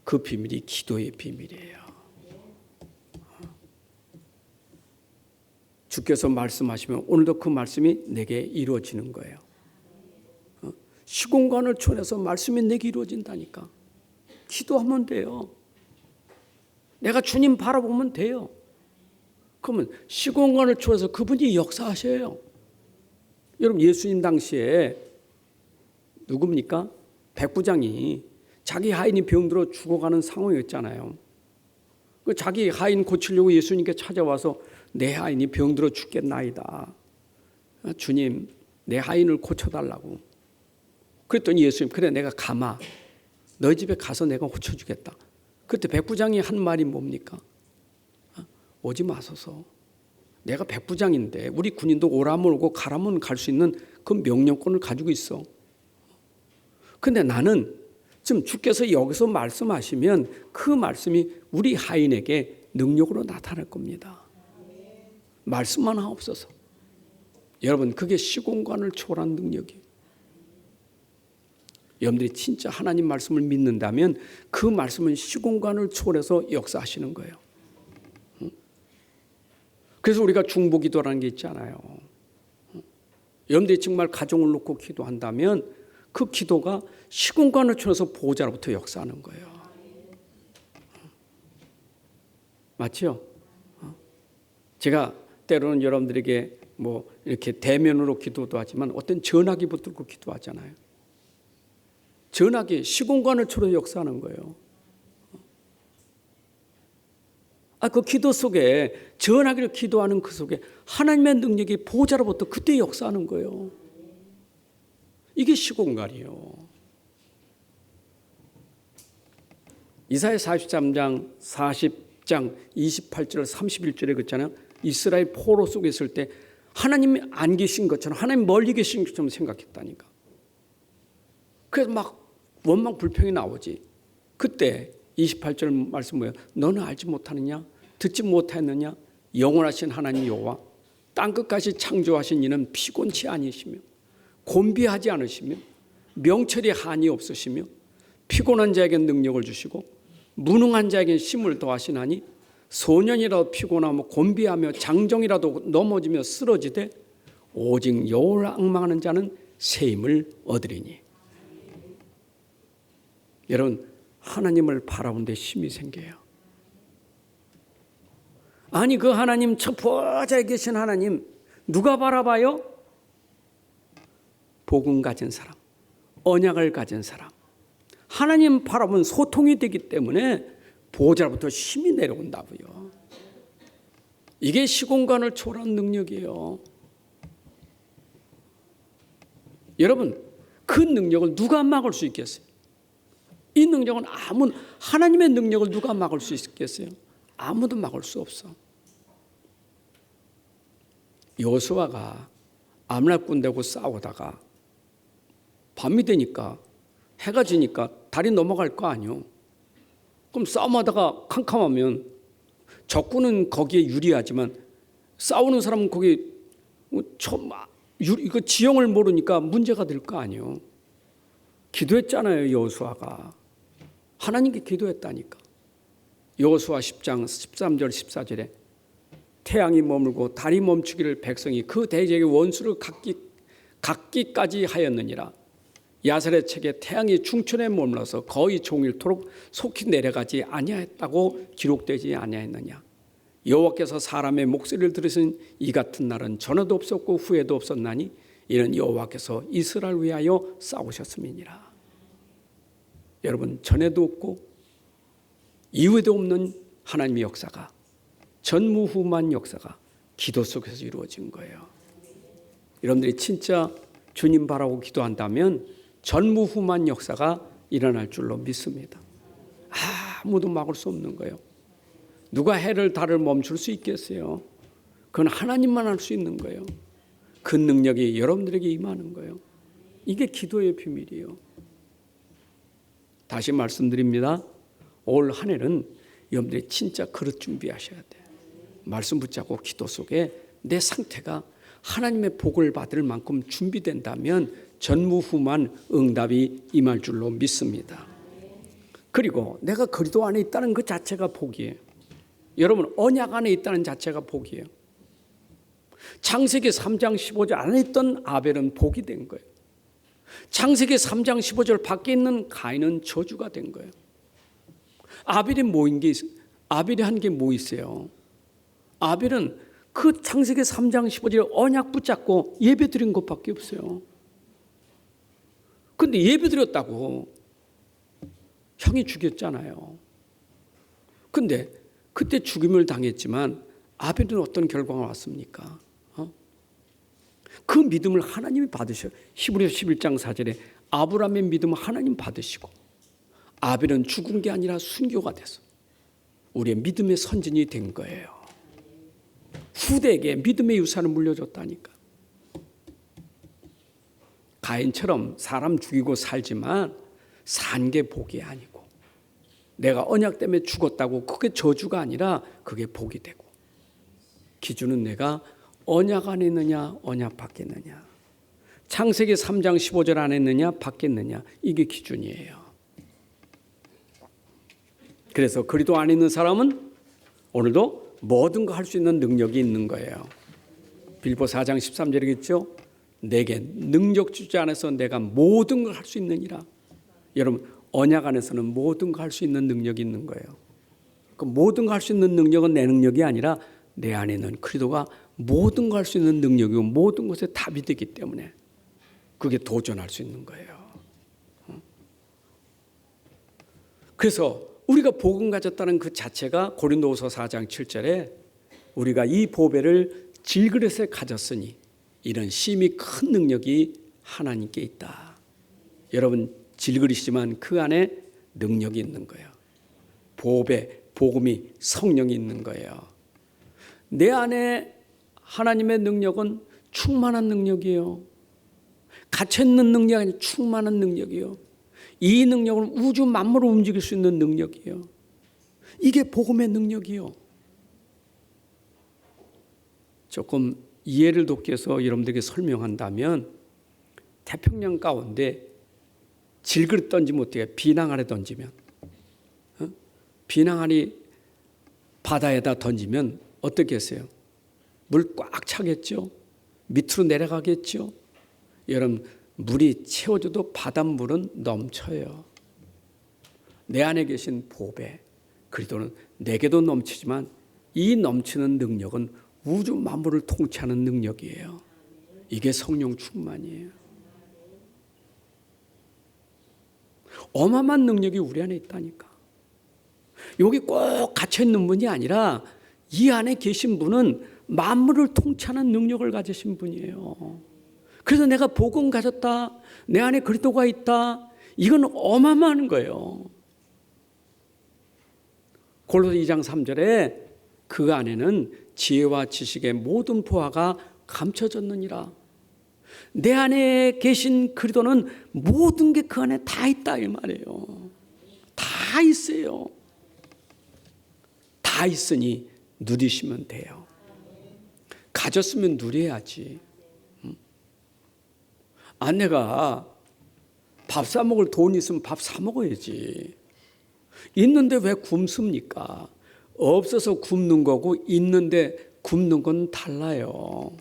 그 비밀이 기도의 비밀이에요. 주께서 말씀하시면 오늘도 그 말씀이 내게 이루어지는 거예요. 시공간을 초월해서 말씀이 내게 이루어진다니까. 기도하면 돼요. 내가 주님 바라보면 돼요. 그러면 시공간을 초월해서 그분이 역사하셔요. 여러분, 예수님 당시에 누굽니까? 백부장이 자기 하인이 병들어 죽어가는 상황이었잖아요. 자기 하인 고치려고 예수님께 찾아와서 내 하인이 병들어 죽겠나이다. 주님, 내 하인을 고쳐달라고. 그랬더니 예수님, 그래 내가 가마. 너희 집에 가서 내가 고쳐주겠다. 그때 백부장이 한 말이 뭡니까? 오지 마소서. 내가 백부장인데 우리 군인도 오라면 오고 가라면 갈 수 있는 그 명령권을 가지고 있어. 근데 나는 지금 주께서 여기서 말씀하시면 그 말씀이 우리 하인에게 능력으로 나타날 겁니다. 말씀만 하옵소서. 여러분, 그게 시공간을 초월한 능력이에요. 여러분들이 진짜 하나님 말씀을 믿는다면 그 말씀은 시공간을 초월해서 역사하시는 거예요. 그래서 우리가 중보기도라는 게 있잖아요. 여러분들이 정말 가정을 놓고 기도한다면 그 기도가 시공간을 초월해서 보호자로부터 역사하는 거예요. 맞죠? 제가 때로는 여러분들에게 뭐 이렇게 대면으로 기도도 하지만 어떤 전화기 붙들고 기도하잖아요. 전화기 시공간을 초월해 역사하는 거예요. 그 기도 속에 전화기를 기도하는 그 속에 하나님의 능력이 보호자로부터 그때 역사하는 거예요. 이게 시공간이에요. 이사야 43장 40장 28절 31절에 그랬잖아요. 이스라엘 포로 속에 있을 때 하나님이 안 계신 것처럼 하나님 멀리 계신 것처럼 생각했다니까. 그래서 막 원망 불평이 나오지. 그때 28절 말씀 뭐예요? 너는 알지 못하느냐? 듣지 못했느냐? 영원하신 하나님 여호와 땅끝까지 창조하신 이는 피곤치 아니시며 곤비하지 않으시며 명철이 한이 없으시며 피곤한 자에게 능력을 주시고 무능한 자에게 힘을 더하시나니 소년이라도 피곤하며 곤비하며 장정이라도 넘어지며 쓰러지되 오직 여호와를 앙망하는 자는 새 힘을 얻으리니. 여러분, 하나님을 바라본 데 힘이 생겨요. 아니, 그 하나님, 저 보좌에 계신 하나님 누가 바라봐요? 복음 가진 사람, 언약을 가진 사람. 하나님 바라보면 소통이 되기 때문에 보좌로부터 힘이 내려온다고요. 이게 시공간을 초월한 능력이에요. 여러분, 그 능력을 누가 막을 수 있겠어요? 이 능력은 하나님의 능력을 누가 막을 수 있겠어요? 아무도 막을 수 없어. 여호수아가 아말렉 군대하고 싸우다가 밤이 되니까, 해가 지니까 달이 넘어갈 거 아니요. 그럼 싸움하다가 캄캄하면 적군은 거기에 유리하지만 싸우는 사람은 거기 이거 지형을 모르니까 문제가 될 거 아니요. 기도했잖아요, 여호수아가. 하나님께 기도했다니까. 여호수아 10장 13절 14절에 태양이 머물고 달이 멈추기를 백성이 그 대적의 원수를 갖기까지 하였느니라. 야살의 책에 태양이 중천에 머물러서 거의 종일토록 속히 내려가지 아니하였다고 기록되지 아니하였느냐. 여호와께서 사람의 목소리를 들으신 이 같은 날은 전에도 없었고 후에도 없었나니 이는 여호와께서 이스라엘 위하여 싸우셨음이니라. 여러분, 전에도 없고 이후에도 없는 하나님의 역사가, 전무후무한 역사가 기도 속에서 이루어진 거예요. 여러분들이 진짜 주님 바라고 기도한다면 전무후무한 역사가 일어날 줄로 믿습니다. 아무도 막을 수 없는 거예요. 누가 해를 달을 멈출 수 있겠어요? 그건 하나님만 할 수 있는 거예요. 그 능력이 여러분들에게 임하는 거예요. 이게 기도의 비밀이에요. 다시 말씀드립니다. 올 한 해는 여러분들이 진짜 그릇 준비하셔야 돼요. 말씀 붙잡고 기도 속에 내 상태가 하나님의 복을 받을 만큼 준비된다면 전무후무한 응답이 임할 줄로 믿습니다. 그리고 내가 그리스도 안에 있다는 그 자체가 복이에요. 여러분, 언약 안에 있다는 자체가 복이에요. 창세기 3장 15절 안에 있던 아벨은 복이 된 거예요. 창세기 3장 15절 밖에 있는 가인은 저주가 된 거예요. 아벨이 한 게 뭐 있어요? 아벨은 그 창세기 3장 15절 언약 붙잡고 예배 드린 것밖에 없어요. 근데 예배 드렸다고 형이 죽였잖아요. 근데 그때 죽임을 당했지만 아벨은 어떤 결과가 왔습니까? 그 믿음을 하나님이 받으셔요. 히브리서 11장 4절에 아브라함의 믿음을 하나님 받으시고 아벨은 죽은 게 아니라 순교가 돼서 우리의 믿음의 선진이 된 거예요. 후대에게 믿음의 유산을 물려줬다니까. 가인처럼 사람 죽이고 살지만 산 게 복이 아니고 내가 언약 때문에 죽었다고 그게 저주가 아니라 그게 복이 되고, 기준은 내가 언약 안에 있느냐 언약 밖에 있느냐, 창세기 3장 15절 안에 있느냐 밖에 있느냐, 이게 기준이에요. 그래서 그리스도 안에 있는 사람은 오늘도 모든 거 할 수 있는 능력이 있는 거예요. 빌보 4장 13절이겠죠. 내게 능력 주지 않아서 내가 모든 걸 할 수 있느니라. 여러분, 언약 안에서는 모든 거 할 수 있는 능력이 있는 거예요. 그 모든 거 할 수 있는 능력은 내 능력이 아니라 내 안에 있는 그리스도가 모든 거 할 수 있는 능력이고 모든 것에 답이 되기 때문에 그게 도전할 수 있는 거예요. 그래서 우리가 복음 가졌다는 그 자체가 고린도후서 4장 7절에 우리가 이 보배를 질그릇에 가졌으니 이런 심히 큰 능력이 하나님께 있다. 여러분, 질그릇이지만 그 안에 능력이 있는 거예요. 보배, 복음이, 성령이 있는 거예요. 내 안에 하나님의 능력은 충만한 능력이에요. 갇혀있는 능력이 아니라 충만한 능력이에요. 이 능력은 우주 만물을 움직일 수 있는 능력이에요. 이게 복음의 능력이에요. 조금 이해를 돕기 위해서 여러분들에게 설명한다면, 태평양 가운데 질그릇 던지면 어떻게 해요? 비낭아래 던지면, 비낭아리 바다에다 던지면 어떻겠어요? 물 꽉 차겠죠? 밑으로 내려가겠죠? 여러분, 물이 채워져도 바닷물은 넘쳐요. 내 안에 계신 보배, 그리스도는 내게도 넘치지만 이 넘치는 능력은 우주 만물을 통치하는 능력이에요. 이게 성령 충만이에요. 어마어마한 능력이 우리 안에 있다니까. 여기 꼭 갇혀있는 분이 아니라 이 안에 계신 분은 만물을 통치하는 능력을 가지신 분이에요. 그래서 내가 복음 가졌다, 내 안에 그리스도가 있다, 이건 어마어마한 거예요. 골로새 2장 3절에 그 안에는 지혜와 지식의 모든 보화가 감춰졌느니라. 내 안에 계신 그리스도는 모든 게 그 안에 다 있다 이 말이에요. 다 있어요. 다 있으니 누리시면 돼요. 가졌으면 누려야지. 아내가 밥 사 먹을 돈 있으면 밥 사 먹어야지. 있는데 왜 굶습니까? 없어서 굶는 거고 있는데 굶는 건 달라요.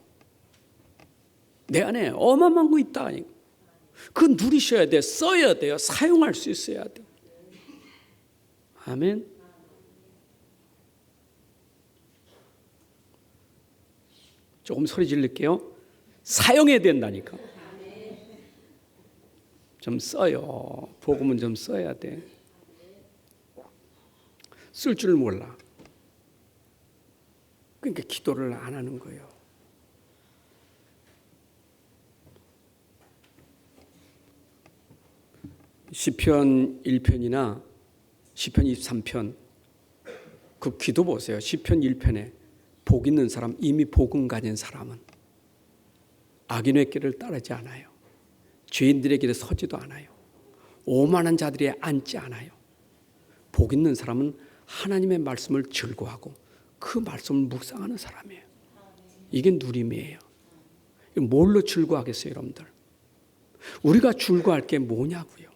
내 안에 어마어마한 거 있다. 그거 누리셔야 돼. 써야 돼요. 사용할 수 있어야 돼. 아멘. 조금 소리 지를게요. 사용해야 된다니까. 좀 써요. 복음은 좀 써야 돼. 쓸 줄 몰라. 그러니까 기도를 안 하는 거예요. 시편 1편이나 시편 23편 그 기도 보세요. 시편 1편에 복 있는 사람, 이미 복음 가진 사람은 악인의 길을 따르지 않아요. 죄인들의 길에 서지도 않아요. 오만한 자들이 앉지 않아요. 복 있는 사람은 하나님의 말씀을 즐거워하고 그 말씀을 묵상하는 사람이에요. 이게 누림이에요. 뭘로 즐거워하겠어요, 여러분들? 우리가 즐거워할 게 뭐냐고요?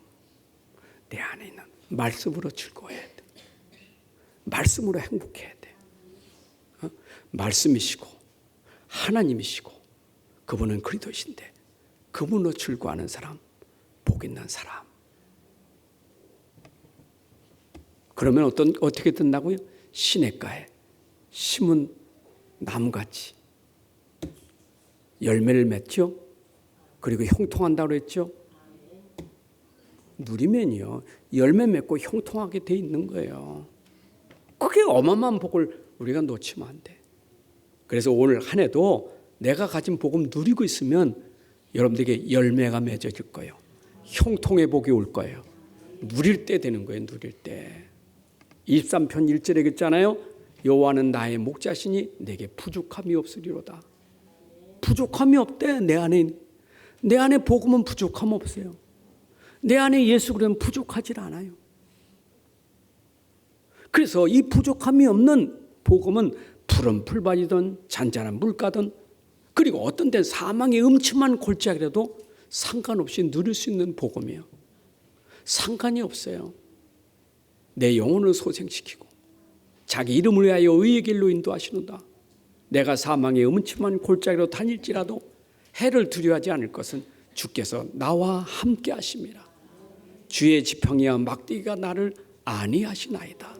내 안에 있는 말씀으로 즐거워해야 돼. 말씀으로 행복해야 돼. 말씀이시고 하나님이시고 그분은 그리스도이신데 그분으로 즐거워하는 사람, 복 있는 사람. 그러면 어떻게 된다고요? 시냇가에 심은 나무같이 열매를 맺죠. 그리고 형통한다고 했죠. 누리면요 열매 맺고 형통하게 돼 있는 거예요. 그게 어마어마한 복을 우리가 놓치면 안 돼. 그래서 오늘 한 해도 내가 가진 복음 누리고 있으면 여러분들에게 열매가 맺어질 거예요. 형통의 복이 올 거예요. 누릴 때 되는 거예요. 누릴 때. 23편 1절에 있잖아요. 여호와는 나의 목자시니 내게 부족함이 없으리로다. 부족함이 없대. 내 안에 복음은 부족함 없어요. 내 안에 예수 그리스도는 부족하지 않아요. 그래서 이 부족함이 없는 복음은 푸른 풀밭이든 잔잔한 물가든 그리고 어떤 데는 사망의 음침한 골짜기라도 상관없이 누릴 수 있는 복음이에요. 상관이 없어요. 내 영혼을 소생시키고 자기 이름을 위하여 의의 길로 인도하시는다. 내가 사망의 음침한 골짜기로 다닐지라도 해를 두려워하지 않을 것은 주께서 나와 함께 하심이라. 주의 지팡이와 막대기가 나를 안위하시나이다.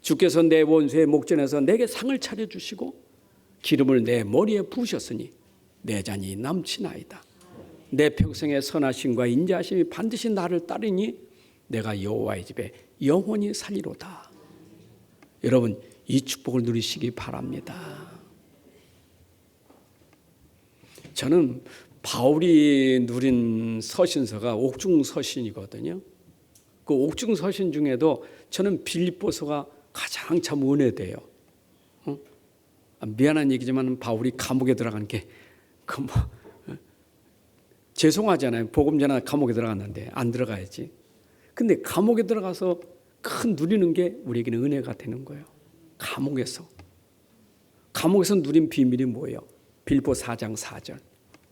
주께서 내 원수의 목전에서 내게 상을 차려주시고 기름을 내 머리에 부으셨으니 내 잔이 넘치나이다. 내 평생의 선하심과 인자하심이 반드시 나를 따르니 내가 여호와의 집에 영원히 살리로다. 여러분 이 축복을 누리시기 바랍니다. 저는 바울이 누린 서신서가 옥중서신이거든요. 그 옥중서신 중에도 저는 빌립보서가 가장 참 은혜돼요. 미안한 얘기지만 바울이 감옥에 들어간 게 죄송하잖아요. 복음 전에 감옥에 들어갔는데 안 들어가야지. 근데 감옥에 들어가서 큰 누리는 게 우리에게는 은혜가 되는 거예요. 감옥에서 누린 비밀이 뭐예요? 빌립보 4장 4절.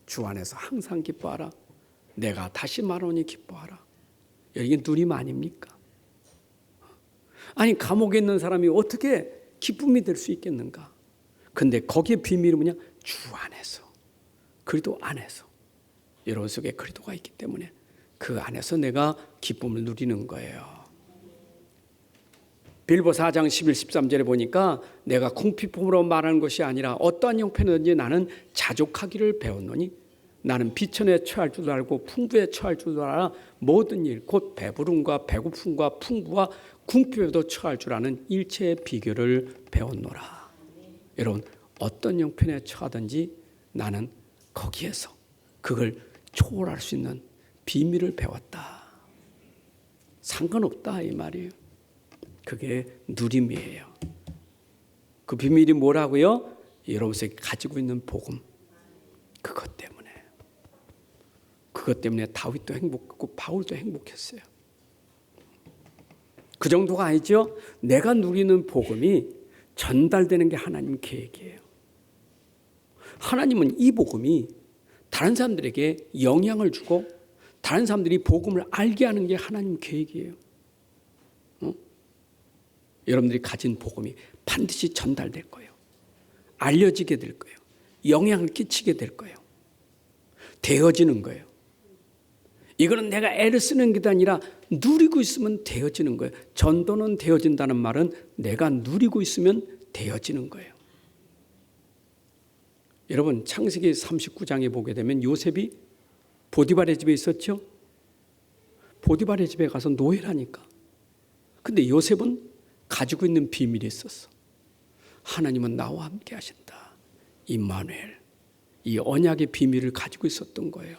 주 안에서 항상 기뻐하라. 내가 다시 말하노니 기뻐하라. 이게 누림 아닙니까? 아니 감옥에 있는 사람이 어떻게 기쁨이 될 수 있겠는가? 근데 거기에 비밀이 뭐냐? 주 안에서, 그리스도 안에서. 여러분 속에 그리스도가 있기 때문에 그 안에서 내가 기쁨을 누리는 거예요. 빌립보 4장 11, 13절에 보니까 내가 궁핍함으로 말하는 것이 아니라 어떠한 형편이든지 나는 자족하기를 배웠노니 나는 비천에 처할 줄도 알고 풍부에 처할 줄도 알아 모든 일 곧 배부름과 배고픔과 풍부와 궁핍에도 처할 줄 아는 일체의 비결을 배웠노라. 여러분 어떤 형편에 처하든지 나는 거기에서 그걸 초월할 수 있는 비밀을 배웠다. 상관없다 이 말이에요. 그게 누림이에요. 그 비밀이 뭐라고요? 여러분이 가지고 있는 복음. 그것 때문에 다윗도 행복했고 바울도 행복했어요. 그 정도가 아니죠. 내가 누리는 복음이 전달되는 게 하나님 계획이에요. 하나님은 이 복음이 다른 사람들에게 영향을 주고 다른 사람들이 복음을 알게 하는 게 하나님 계획이에요. 여러분들이 가진 복음이 반드시 전달될 거예요. 알려지게 될 거예요. 영향을 끼치게 될 거예요. 되어지는 거예요. 이거는 내가 애를 쓰는 게 아니라 누리고 있으면 되어지는 거예요. 전도는 되어진다는 말은 내가 누리고 있으면 되어지는 거예요. 여러분 창세기 39장에 보게 되면 요셉이 보디발의 집에 있었죠. 보디발의 집에 가서 노예라니까. 근데 요셉은 가지고 있는 비밀이 있었어. 하나님은 나와 함께 하신다. 임마누엘. 이 언약의 비밀을 가지고 있었던 거예요.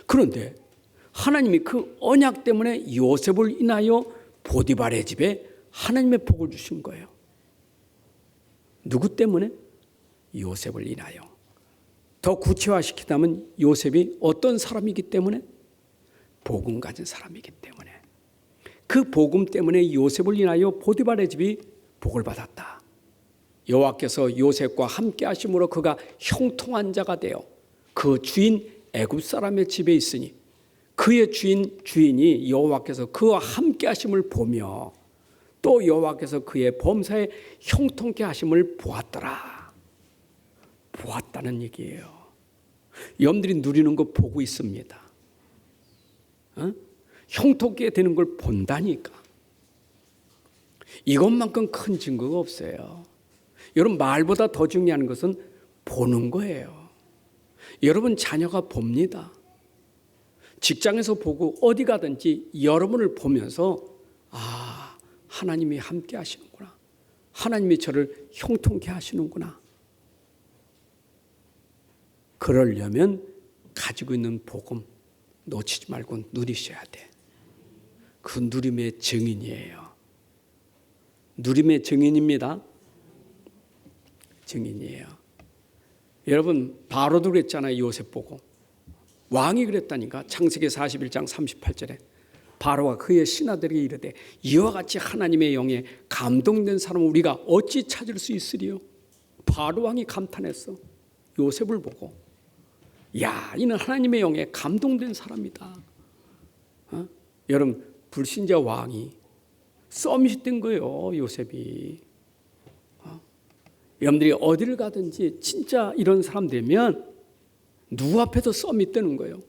그런데 하나님이 그 언약 때문에 요셉을 인하여 보디발의 집에 하나님의 복을 주신 거예요. 누구 때문에? 요셉을 인하여. 더 구체화시키자면 요셉이 어떤 사람이기 때문에? 복음 가진 사람이기 때문에. 그 복음 때문에 요셉을 인하여 보디발의 집이 복을 받았다. 여호와께서 요셉과 함께 하심으로 그가 형통한 자가 되어 그 주인 애굽 사람의 집에 있으니 그의 주인이 여호와께서 그와 함께 하심을 보며 또 여호와께서 그의 범사에 형통케 하심을 보았더라. 보았다는 얘기예요. 여러분들이 누리는 거 보고 있습니다. 형통케 되는 걸 본다니까. 이것만큼 큰 증거가 없어요. 여러분 말보다 더 중요한 것은 보는 거예요. 여러분 자녀가 봅니다. 직장에서 보고 어디 가든지 여러분을 보면서 아, 하나님이 함께 하시는구나. 하나님이 저를 형통케 하시는구나. 그러려면 가지고 있는 복음 놓치지 말고 누리셔야 돼. 그 누림의 증인이에요. 누림의 증인입니다. 증인이에요. 여러분 바로도 그랬잖아요. 요셉 보고. 왕이 그랬다니까. 창세기 41장 38절에 바로가 그의 신하들에게 이르되 이와 같이 하나님의 영에 감동된 사람을 우리가 어찌 찾을 수 있으리요. 바로 왕이 감탄했어. 요셉을 보고. 야, 이는 하나님의 영에 감동된 사람이다. 여러분 불신자 왕이 서밋이 된 거예요. 요셉이. 여러분들이 어디를 가든지 진짜 이런 사람 되면 누구 앞에서 서밋 되는 거예요.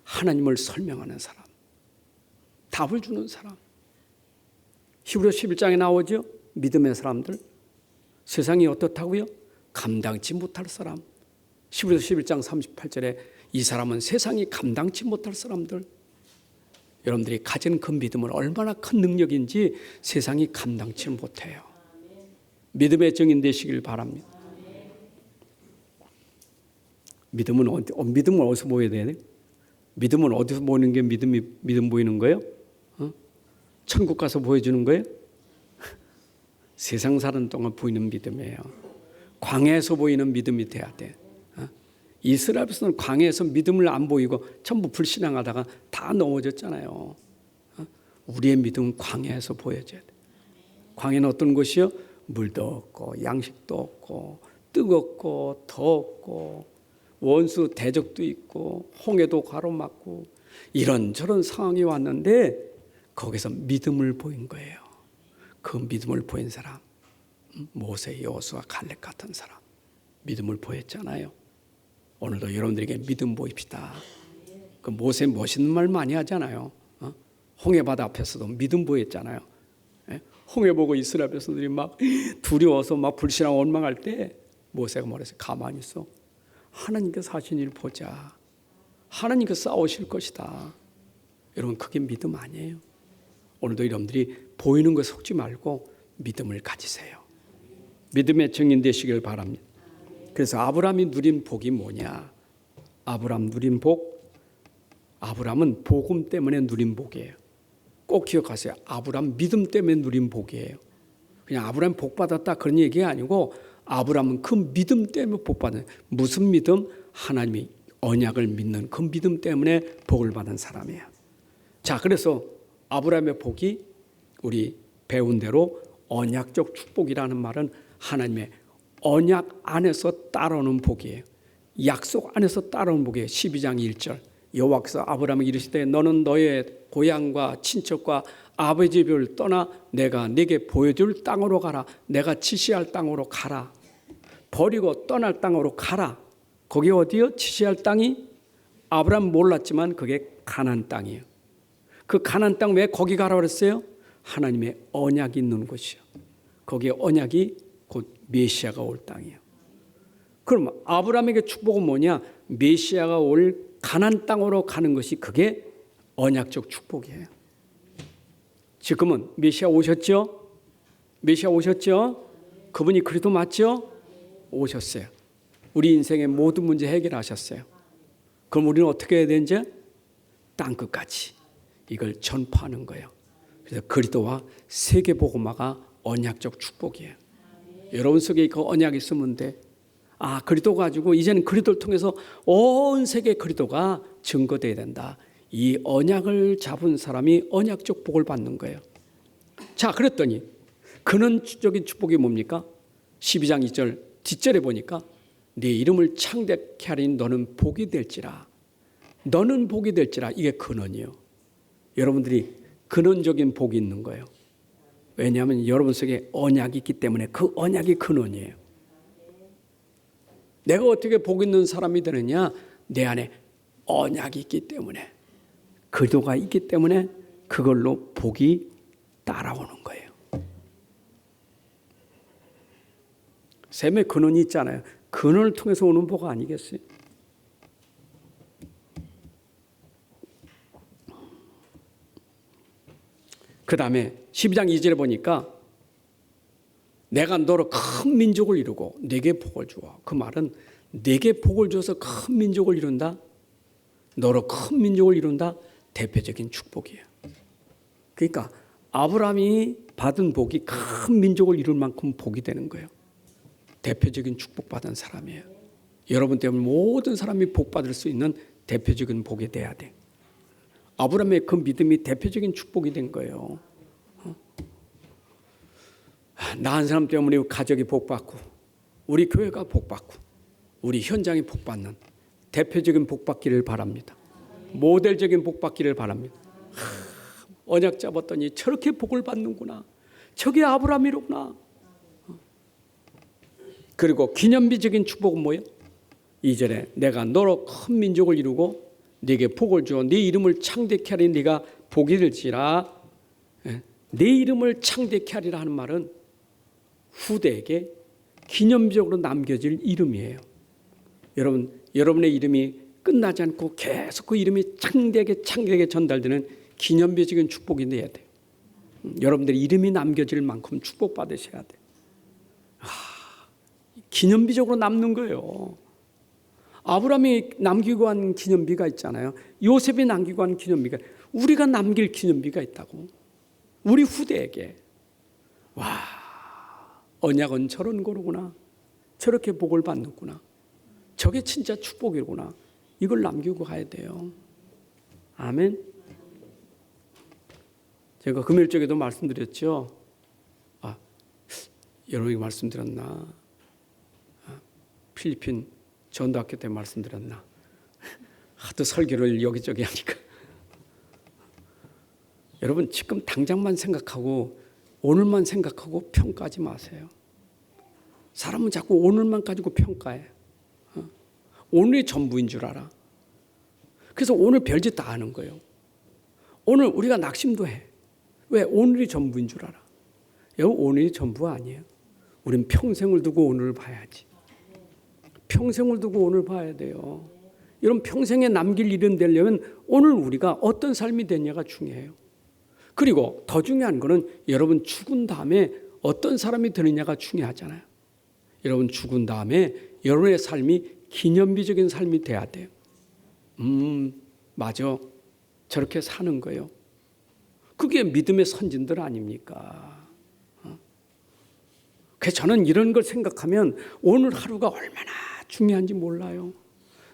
하나님을 설명하는 사람. 답을 주는 사람. 히브리서 11장에 나오죠. 믿음의 사람들. 세상이 어떻다고요? 감당치 못할 사람. 히브리서 11장 38절에 이 사람은 세상이 감당치 못할 사람들. 여러분들이 가진 그 믿음은 얼마나 큰 능력인지 세상이 감당치 못해요. 믿음의 증인 되시길 바랍니다. 믿음은 어디서 보여야 되네? 믿음은 어디서 보이는 게 믿음 보이는 거예요? 천국 가서 보여주는 거예요? 세상 사는 동안 보이는 믿음이에요. 광야에서 보이는 믿음이 돼야 돼. 이스라엘에서는 광야에서 믿음을 안 보이고 전부 불신앙하다가 다 넘어졌잖아요. 우리의 믿음은 광야에서 보여줘야 돼. 광야는 어떤 곳이요? 물도 없고 양식도 없고 뜨겁고 덥고 원수 대적도 있고 홍해도 가로막고 이런저런 상황이 왔는데 거기서 믿음을 보인 거예요. 그 믿음을 보인 사람, 모세, 여호수아, 갈렙 같은 사람 믿음을 보였잖아요. 오늘도 여러분들에게 믿음 보입시다. 그 모세 멋있는 말 많이 하잖아요. 홍해바다 앞에서도 믿음 보였잖아요. 홍해 보고 이스라엘 백성들이 막 두려워서 막 불신앙 원망할 때 모세가 뭐랬어요? 가만히 있어. 하나님께서 하신 일 보자. 하나님께서 싸우실 것이다. 여러분 그게 믿음 아니에요? 오늘도 여러분들이 보이는 거 속지 말고 믿음을 가지세요. 믿음의 증인 되시길 바랍니다. 그래서 아브라함이 누린 복이 뭐냐? 아브라함 누린 복, 아브라함은 복음 때문에 누린 복이에요. 꼭 기억하세요. 아브라함 믿음 때문에 누린 복이에요. 그냥 아브라함 복 받았다 그런 얘기가 아니고 아브라함은 그 믿음 때문에 복 받은, 무슨 믿음? 하나님이 언약을 믿는 그 믿음 때문에 복을 받은 사람이에요. 자, 그래서 아브라함의 복이 우리 배운 대로 언약적 축복이라는 말은 하나님의 언약 안에서 따라오는 복이에요. 약속 안에서 따라오는 복이에요. 12장 1절 여호와께서 아브라함에게 이르시되 너는 너의 고향과 친척과 아버지 집을 떠나 내가 네게 보여줄 땅으로 가라. 내가 지시할 땅으로 가라. 버리고 떠날 땅으로 가라. 거기 어디요? 지시할 땅이 아브라함 몰랐지만 그게 가나안 땅이에요. 그 가나안 땅 왜 거기 가라 그랬어요? 하나님의 언약이 있는 곳이요. 거기에 언약이 곧 메시아가 올 땅이에요. 그럼 아브라함에게 축복은 뭐냐? 메시아가 올 가나안 땅으로 가는 것이 그게 언약적 축복이에요. 지금은 메시아 오셨죠? 메시아 오셨죠? 그분이 그리스도 맞죠? 오셨어요. 우리 인생의 모든 문제 해결하셨어요. 그럼 우리는 어떻게 해야 되는지? 땅끝까지 이걸 전파하는 거예요. 그래서 그리스도와 세계복음화가 언약적 축복이에요. 여러분 속에 그 언약이 있으면 돼. 아, 그리스도 가지고 이제는 그리스도를 통해서 온 세계 그리스도가 증거돼야 된다. 이 언약을 잡은 사람이 언약적 복을 받는 거예요. 자, 그랬더니 근원적인 축복이 뭡니까? 12장 2절 뒷절에 보니까 네 이름을 창대케 하리니 너는 복이 될지라. 너는 복이 될지라. 이게 근원이에요. 여러분들이 근원적인 복이 있는 거예요. 왜냐하면 여러분 속에 언약이 있기 때문에 그 언약이 근원이에요. 내가 어떻게 복 있는 사람이 되느냐? 내 안에 언약이 있기 때문에, 그리스도가 있기 때문에 그걸로 복이 따라오는 거예요. 샘의 근원이 있잖아요. 근원을 통해서 오는 복 아니겠어요? 그 다음에 12장 2절에 보니까 내가 너로 큰 민족을 이루고 네게 복을 주어. 그 말은 네게 복을 줘서 큰 민족을 이룬다. 너로 큰 민족을 이룬다. 대표적인 축복이에요. 그러니까 아브라함이 받은 복이 큰 민족을 이룰 만큼 복이 되는 거예요. 대표적인 축복받은 사람이에요. 여러분 때문에 모든 사람이 복받을 수 있는 대표적인 복이 돼야 돼. 아브라함의 그 믿음이 대표적인 축복이 된 거예요. 나 한 사람 때문에 우리 가족이 복받고 우리 교회가 복받고 우리 현장이 복받는 대표적인 복받기를 바랍니다. 모델적인 복받기를 바랍니다. 언약 잡았더니 저렇게 복을 받는구나. 저게 아브라함이로구나. 그리고 기념비적인 축복은 뭐예요? 2절에 내가 너로 큰 민족을 이루고 네게 복을 주어 네 이름을 창대케 하리니 네가 복이 될지라. 네 이름을 창대케 하리라 하는 말은 후대에게 기념비적으로 남겨질 이름이에요. 여러분, 여러분의 이름이 끝나지 않고 계속 그 이름이 창대하게 전달되는 기념비적인 축복이 돼야 돼요. 여러분들의 이름이 남겨질 만큼 축복받으셔야 돼요. 기념비적으로 남는 거예요. 아브라함이 남기고 간 기념비가 있잖아요. 요셉이 남기고 간 기념비가, 우리가 남길 기념비가 있다고. 우리 후대에게. 와, 언약은 저런 거로구나. 저렇게 복을 받는구나. 저게 진짜 축복이구나. 이걸 남기고 가야 돼요. 아멘. 제가 금요일 쪽에도 말씀드렸죠. 여러분에게 말씀드렸나? 필리핀 전도학교 때 말씀드렸나? 하도 설교를 여기저기 하니까. 여러분, 지금 당장만 생각하고 오늘만 생각하고 평가하지 마세요. 사람은 자꾸 오늘만 가지고 평가해. 오늘이 전부인 줄 알아. 그래서 오늘 별짓 다 하는 거예요. 오늘 우리가 낙심도 해. 왜? 오늘이 전부인 줄 알아. 여러분, 오늘이 전부가 아니에요. 우린 평생을 두고 오늘을 봐야지. 평생을 두고 오늘 봐야 돼요. 여러분, 평생에 남길 일은 되려면 오늘 우리가 어떤 삶이 되냐가 중요해요. 그리고 더 중요한 거는 여러분 죽은 다음에 어떤 사람이 되느냐가 중요하잖아요. 여러분 죽은 다음에 여러분의 삶이 기념비적인 삶이 돼야 돼요. 맞아. 저렇게 사는 거예요. 그게 믿음의 선진들 아닙니까? 그래서 저는 이런 걸 생각하면 오늘 하루가 얼마나 중요한지 몰라요.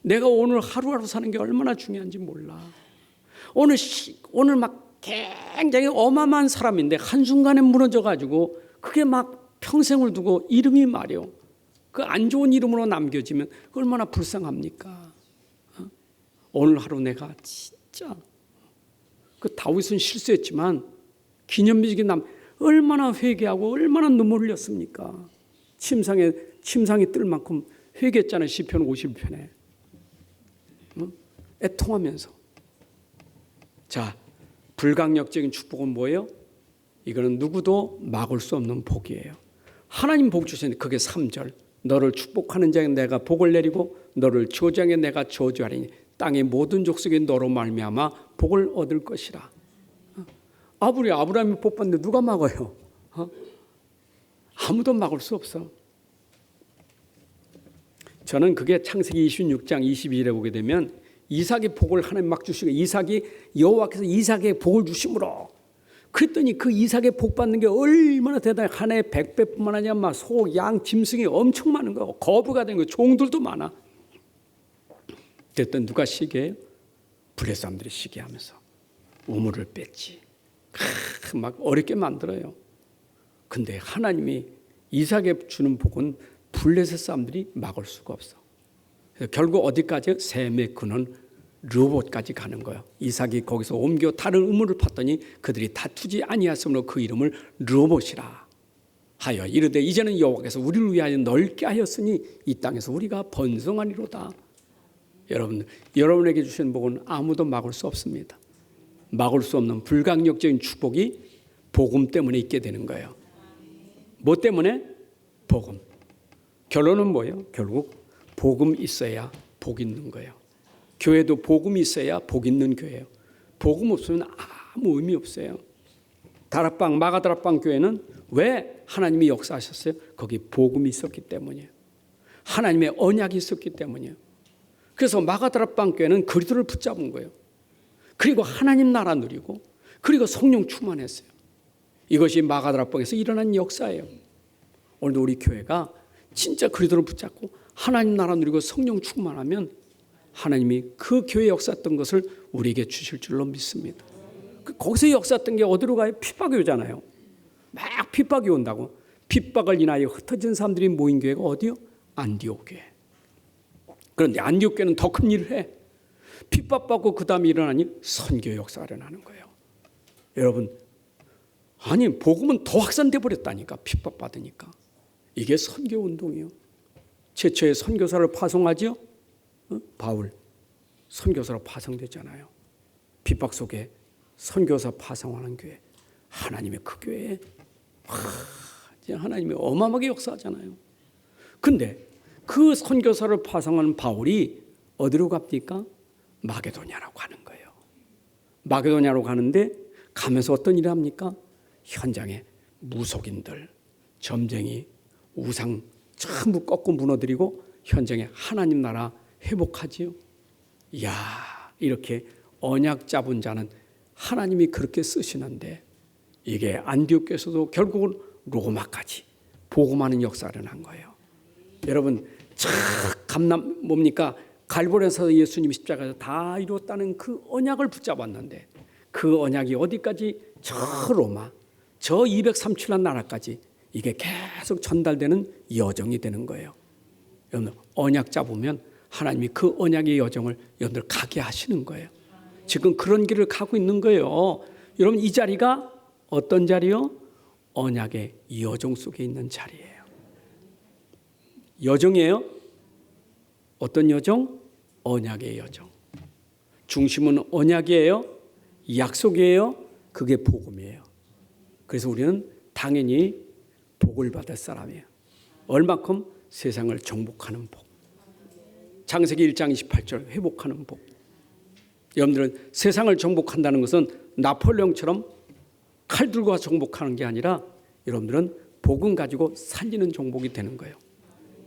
내가 오늘 하루하루 사는 게 얼마나 중요한지 몰라. 오늘 막 굉장히 어마어마한 사람인데 한순간에 무너져가지고 그게 막 평생을 두고 이름이 말이요. 그 안 좋은 이름으로 남겨지면 얼마나 불쌍합니까? 오늘 하루 내가 진짜 그 다윗은 실수했지만 기념비적이 얼마나 회개하고 얼마나 눈물 흘렸습니까? 침상이 뜰 만큼 회개했잖아요. 시편 50편에. 애통하면서. 자, 불강력적인 축복은 뭐예요? 이거는 누구도 막을 수 없는 복이에요. 하나님 복 주시는데 그게 3절. 너를 축복하는 자에 내가 복을 내리고 너를 저주하는 자에 내가 저주하리니 땅의 모든 족속이 너로 말미암아 복을 얻을 것이라. 아브라함이 복 받는데 누가 막아요? 아무도 막을 수 없어. 저는 그게 창세기 26장 22절에 보게 되면 이삭의 복을 하나님 막 주시고 이삭이 여호와께서 이삭의 복을 주심으로 그랬더니 그 이삭의 복 받는 게 얼마나 대단해. 한 해에 100배뿐만 아니라 막 소, 양, 짐승이 엄청 많은 거예요. 거부가 된 거예요. 종들도 많아. 그랬더니 누가 시기해요? 블레 사람들이 시기하면서 우물을 뺐지. 막 어렵게 만들어요. 근데 하나님이 이삭에 주는 복은 블레셋 사람들이 막을 수가 없어. 그래서 결국 어디까지? 셈의 근원 르봇까지 가는 거예요. 이삭이 거기서 옮겨 다른 우물을 팠더니 그들이 다투지 아니하였으므로 그 이름을 르봇이라 하여 이르되 이제는 여호와께서 우리를 위하여 넓게 하였으니 이 땅에서 우리가 번성하리로다. 여러분에게 주신 복은 아무도 막을 수 없습니다. 막을 수 없는 불강력적인 축복이 복음 때문에 있게 되는 거예요. 뭐 때문에? 복음. 결론은 뭐예요? 결국 복음 있어야 복 있는 거예요. 교회도 복음이 있어야 복 있는 교회예요. 복음 없으면 아무 의미 없어요. 다락방, 마가다락방 교회는 왜 하나님이 역사하셨어요? 거기 복음이 있었기 때문이에요. 하나님의 언약이 있었기 때문이에요. 그래서 마가다락방 교회는 그리스도를 붙잡은 거예요. 그리고 하나님 나라 누리고 그리고 성령 충만했어요. 이것이 마가다락방에서 일어난 역사예요. 오늘도 우리 교회가 진짜 그리스도를 붙잡고 하나님 나라 누리고 성령 충만하면 하나님이 그 교회 역사했던 것을 우리에게 주실 줄로 믿습니다. 거기서 역사했던 게 어디로 가요? 핍박이 오잖아요. 막 핍박이 온다고. 핍박을 인하여 흩어진 사람들이 모인 교회가 어디요? 안디옥 교회. 그런데 안디옥 교회는 더 큰 일을 해. 핍박받고 그 다음에 일어나니 선교 역사가 일어나는 거예요. 여러분, 아니 복음은 더 확산돼 버렸다니까. 핍박받으니까. 이게 선교 운동이에요. 최초의 선교사를 파송하죠. 바울 선교사로 파송됐잖아요. 핍박 속에 선교사 파송하는 교회, 하나님의 그 교회에 하나님이 어마어마하게 역사하잖아요. 근데 그 선교사를 파송하는 바울이 어디로 갑니까? 마게도냐라고 가는 거예요. 마게도냐로 가는데 가면서 어떤 일을 합니까? 현장에 무속인들, 점쟁이, 우상 전부 꺾고 무너뜨리고 현장에 하나님 나라 회복하지요. 이야, 이렇게 언약 잡은 자는 하나님이 그렇게 쓰시는데 이게 안디옥에서도 결국은 로마까지 복음하는 역사를 한 거예요. 여러분, 감남 뭡니까? 갈보리에서 예수님이 십자가에서 다 이루었다는 그 언약을 붙잡았는데 그 언약이 어디까지? 저 로마, 저 237만 나라까지 이게 계속 전달되는 여정이 되는 거예요. 여러분, 언약 잡으면 하나님이 그 언약의 여정을 여러분들 가게 하시는 거예요. 지금 그런 길을 가고 있는 거예요. 여러분, 이 자리가 어떤 자리요? 언약의 여정 속에 있는 자리예요. 여정이에요. 어떤 여정? 언약의 여정. 중심은 언약이에요. 약속이에요. 그게 복음이에요. 그래서 우리는 당연히 복을 받을 사람이에요. 얼마큼? 세상을 정복하는 복. 창세기 1장 28절 회복하는 복. 여러분들은 세상을 정복한다는 것은 나폴레옹처럼 칼 들고 정복하는 게 아니라 여러분들은 복음 가지고 살리는 정복이 되는 거예요.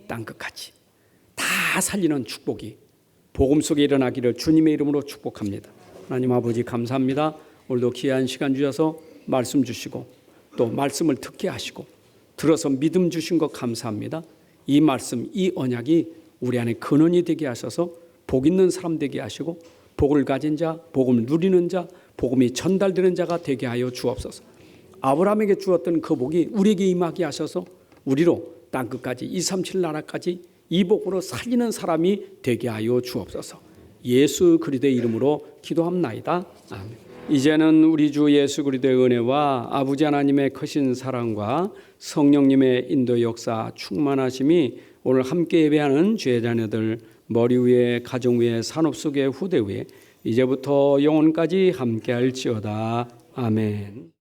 땅끝까지 다 살리는 축복이 복음 속에 일어나기를 주님의 이름으로 축복합니다. 하나님 아버지 감사합니다. 오늘도 귀한 시간 주셔서 말씀 주시고 또 말씀을 듣게 하시고 들어서 믿음 주신 것 감사합니다. 이 말씀, 이 언약이 우리 안에 근원이 되게 하셔서 복 있는 사람 되게 하시고 복을 가진 자, 복음을 누리는 자, 복음이 전달되는 자가 되게 하여 주옵소서. 아브라함에게 주었던 그 복이 우리에게 임하게 하셔서 우리로 땅끝까지 237 나라까지 이 복으로 살리는 사람이 되게 하여 주옵소서. 예수 그리스도의 이름으로 기도합나이다. 아멘. 이제는 우리 주 예수 그리스도의 은혜와 아버지 하나님의 크신 사랑과 성령님의 인도 역사 충만하심이 오늘 함께 예배하는 주의 자녀들 머리 위에 가정 위에 산업 속에 후대 위에 이제부터 영원까지 함께할지어다. 아멘.